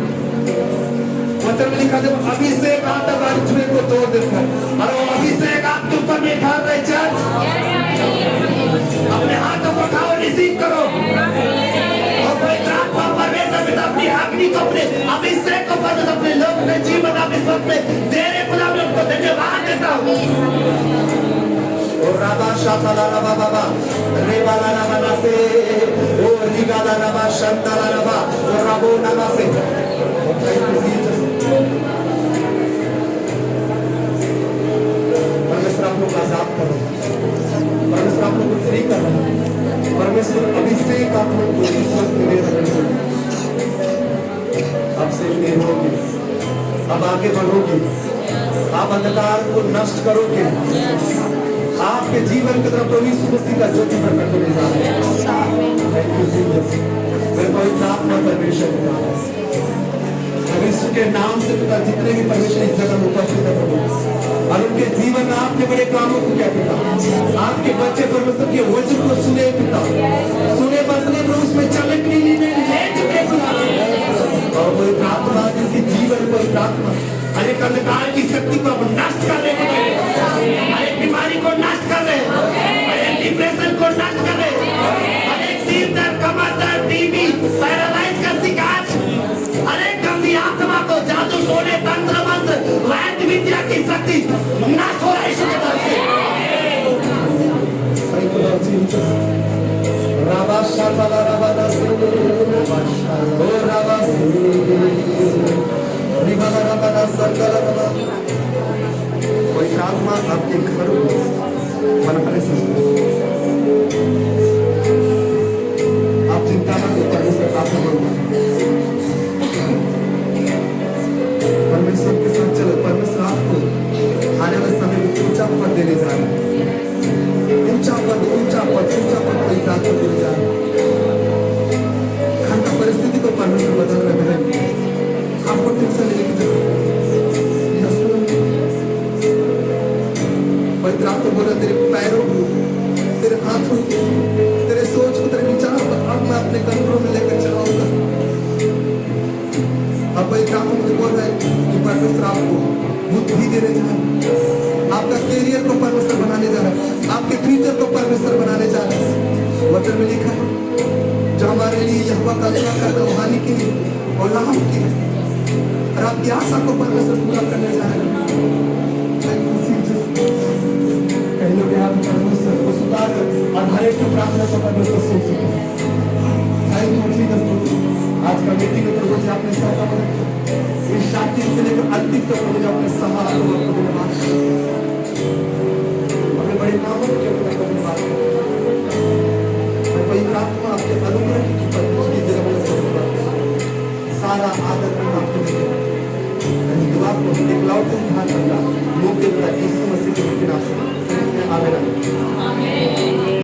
वचन में लिखा जब अभिषेक आता है छुए को तोड़ देता है, और वो अभिषेक आपके ऊपर में ढाल रहे चर्च। अपने हाथों को उठाओ, रिसीव करो, और पवित्र आत्मा परमेश्वर पिता अपनी अग्नि को, अपने अभिषेक को परमेश्वर अपने लोग में जीवन आप इस वक्त में दे रहे, खुदा मैं उनको धन्यवाद देता हूँ। और राबा शाथाला राबा बाबा रेवाला राबा नासे, ओ रिगाला राबा शांताला राबा, और राबो नामा से परमेश्वर आप लोग आजाद करो, परमेश्वर आप लोग को फ्री कर रहा है, परमेश्वर अभिषेक आप लोग को इस वक्त दे रहे हैं। आपसे प्रेर होगी, अब आगे बढ़ोगे, आप अंधकार को नष्ट करोगे, आपके जीवन की तरफ प्रभु यीशु मसीह का ज्योति प्रकट होने जा रहा है। थैंक यू जीसस, मेरे पवित्र आत्मा परमेश्वर का यीशु के नाम से पिता जितने भी परमेश्वर इस जगह में उपस्थित है प्रभु, और उनके जीवन में आपने बड़े कामों को किया पिता। आपके बच्चे परमेश्वर के वचन को सुने पिता, सुने बसने प्रभु उसमें चले के लिए ले चुके पिता। और कोई प्रार्थना जिनके जीवन कोई प्रार्थना अनेक अंधकार की शक्ति को अब नष्ट कर रहे हैं, अनेक बीमारी को नष्ट कर रहे, अनेक डिप्रेशन को नष्ट कर रहे, अनेक सिर दर्द, कमर दर्द, टीबी, पैरालाइज का शिकार, अनेक गंदी आत्मा को जादू टोने, तंत्र मंत्र, वैद्य विद्या की शक्ति नष्ट हो रही है। राबा शाबाला राबा नासे, ओ राबा रिबाला राबा नासंगला राबा। कोई आत्मा आपके घर को बनने से आप चिंता मत करिए, परमेश्वर आपको परमेश्वर के साथ चलो। परमेश्वर आपको आने वाले समय में ऊंचा पद देने जा रहा है, ऊंचा पद, ऊंचा पद, ऊंचा पद कोई प्राप्त देने जा रहा है। घर का परिस्थिति को परमेश्वर बदल रहे हैं, आपको टेंशन लेने की जरूरत नहीं। पवित्र आत्मा बोला तेरे पैरों को, तेरे हाथों को, तेरे सोच को, तेरे विचारों को अब मैं अपने कंट्रोल में लेकर चलाऊंगा। अब पवित्र आत्मा मुझे बोल रहा है कि परमेश्वर आपको बुद्धि देने जा रहा है, आपका कैरियर को परमेश्वर बनाने जा रहा है, आपके फ्यूचर को परमेश्वर बनाने जा रहा है। वचन में लिखा है जो हमारे लिए यहोवा का दुआ करता है हानि के लिए और लाभ के लिए, और आपकी आशा को परमेश्वर पूरा करने जा रहा है। कई लोग यहाँ पे परमेश्वर को सुधार और हर एक की प्रार्थना को परमेश्वर सुन सके। Thank you Jesus. आज का मीटिंग में प्रभु जी आपने सहायता मदद इस शांति से लेकर अंतिम तक प्रभु जी आपने सहारा को धन्यवाद, अपने बड़े नामों के धन्यवाद। पवित्र आत्मा आपके अनुग्रह की जगह में सारा आदर आपको दुआ को निकलाओ ध्यान रखना मुक्त यीशु मसीह के नाम से आमीन।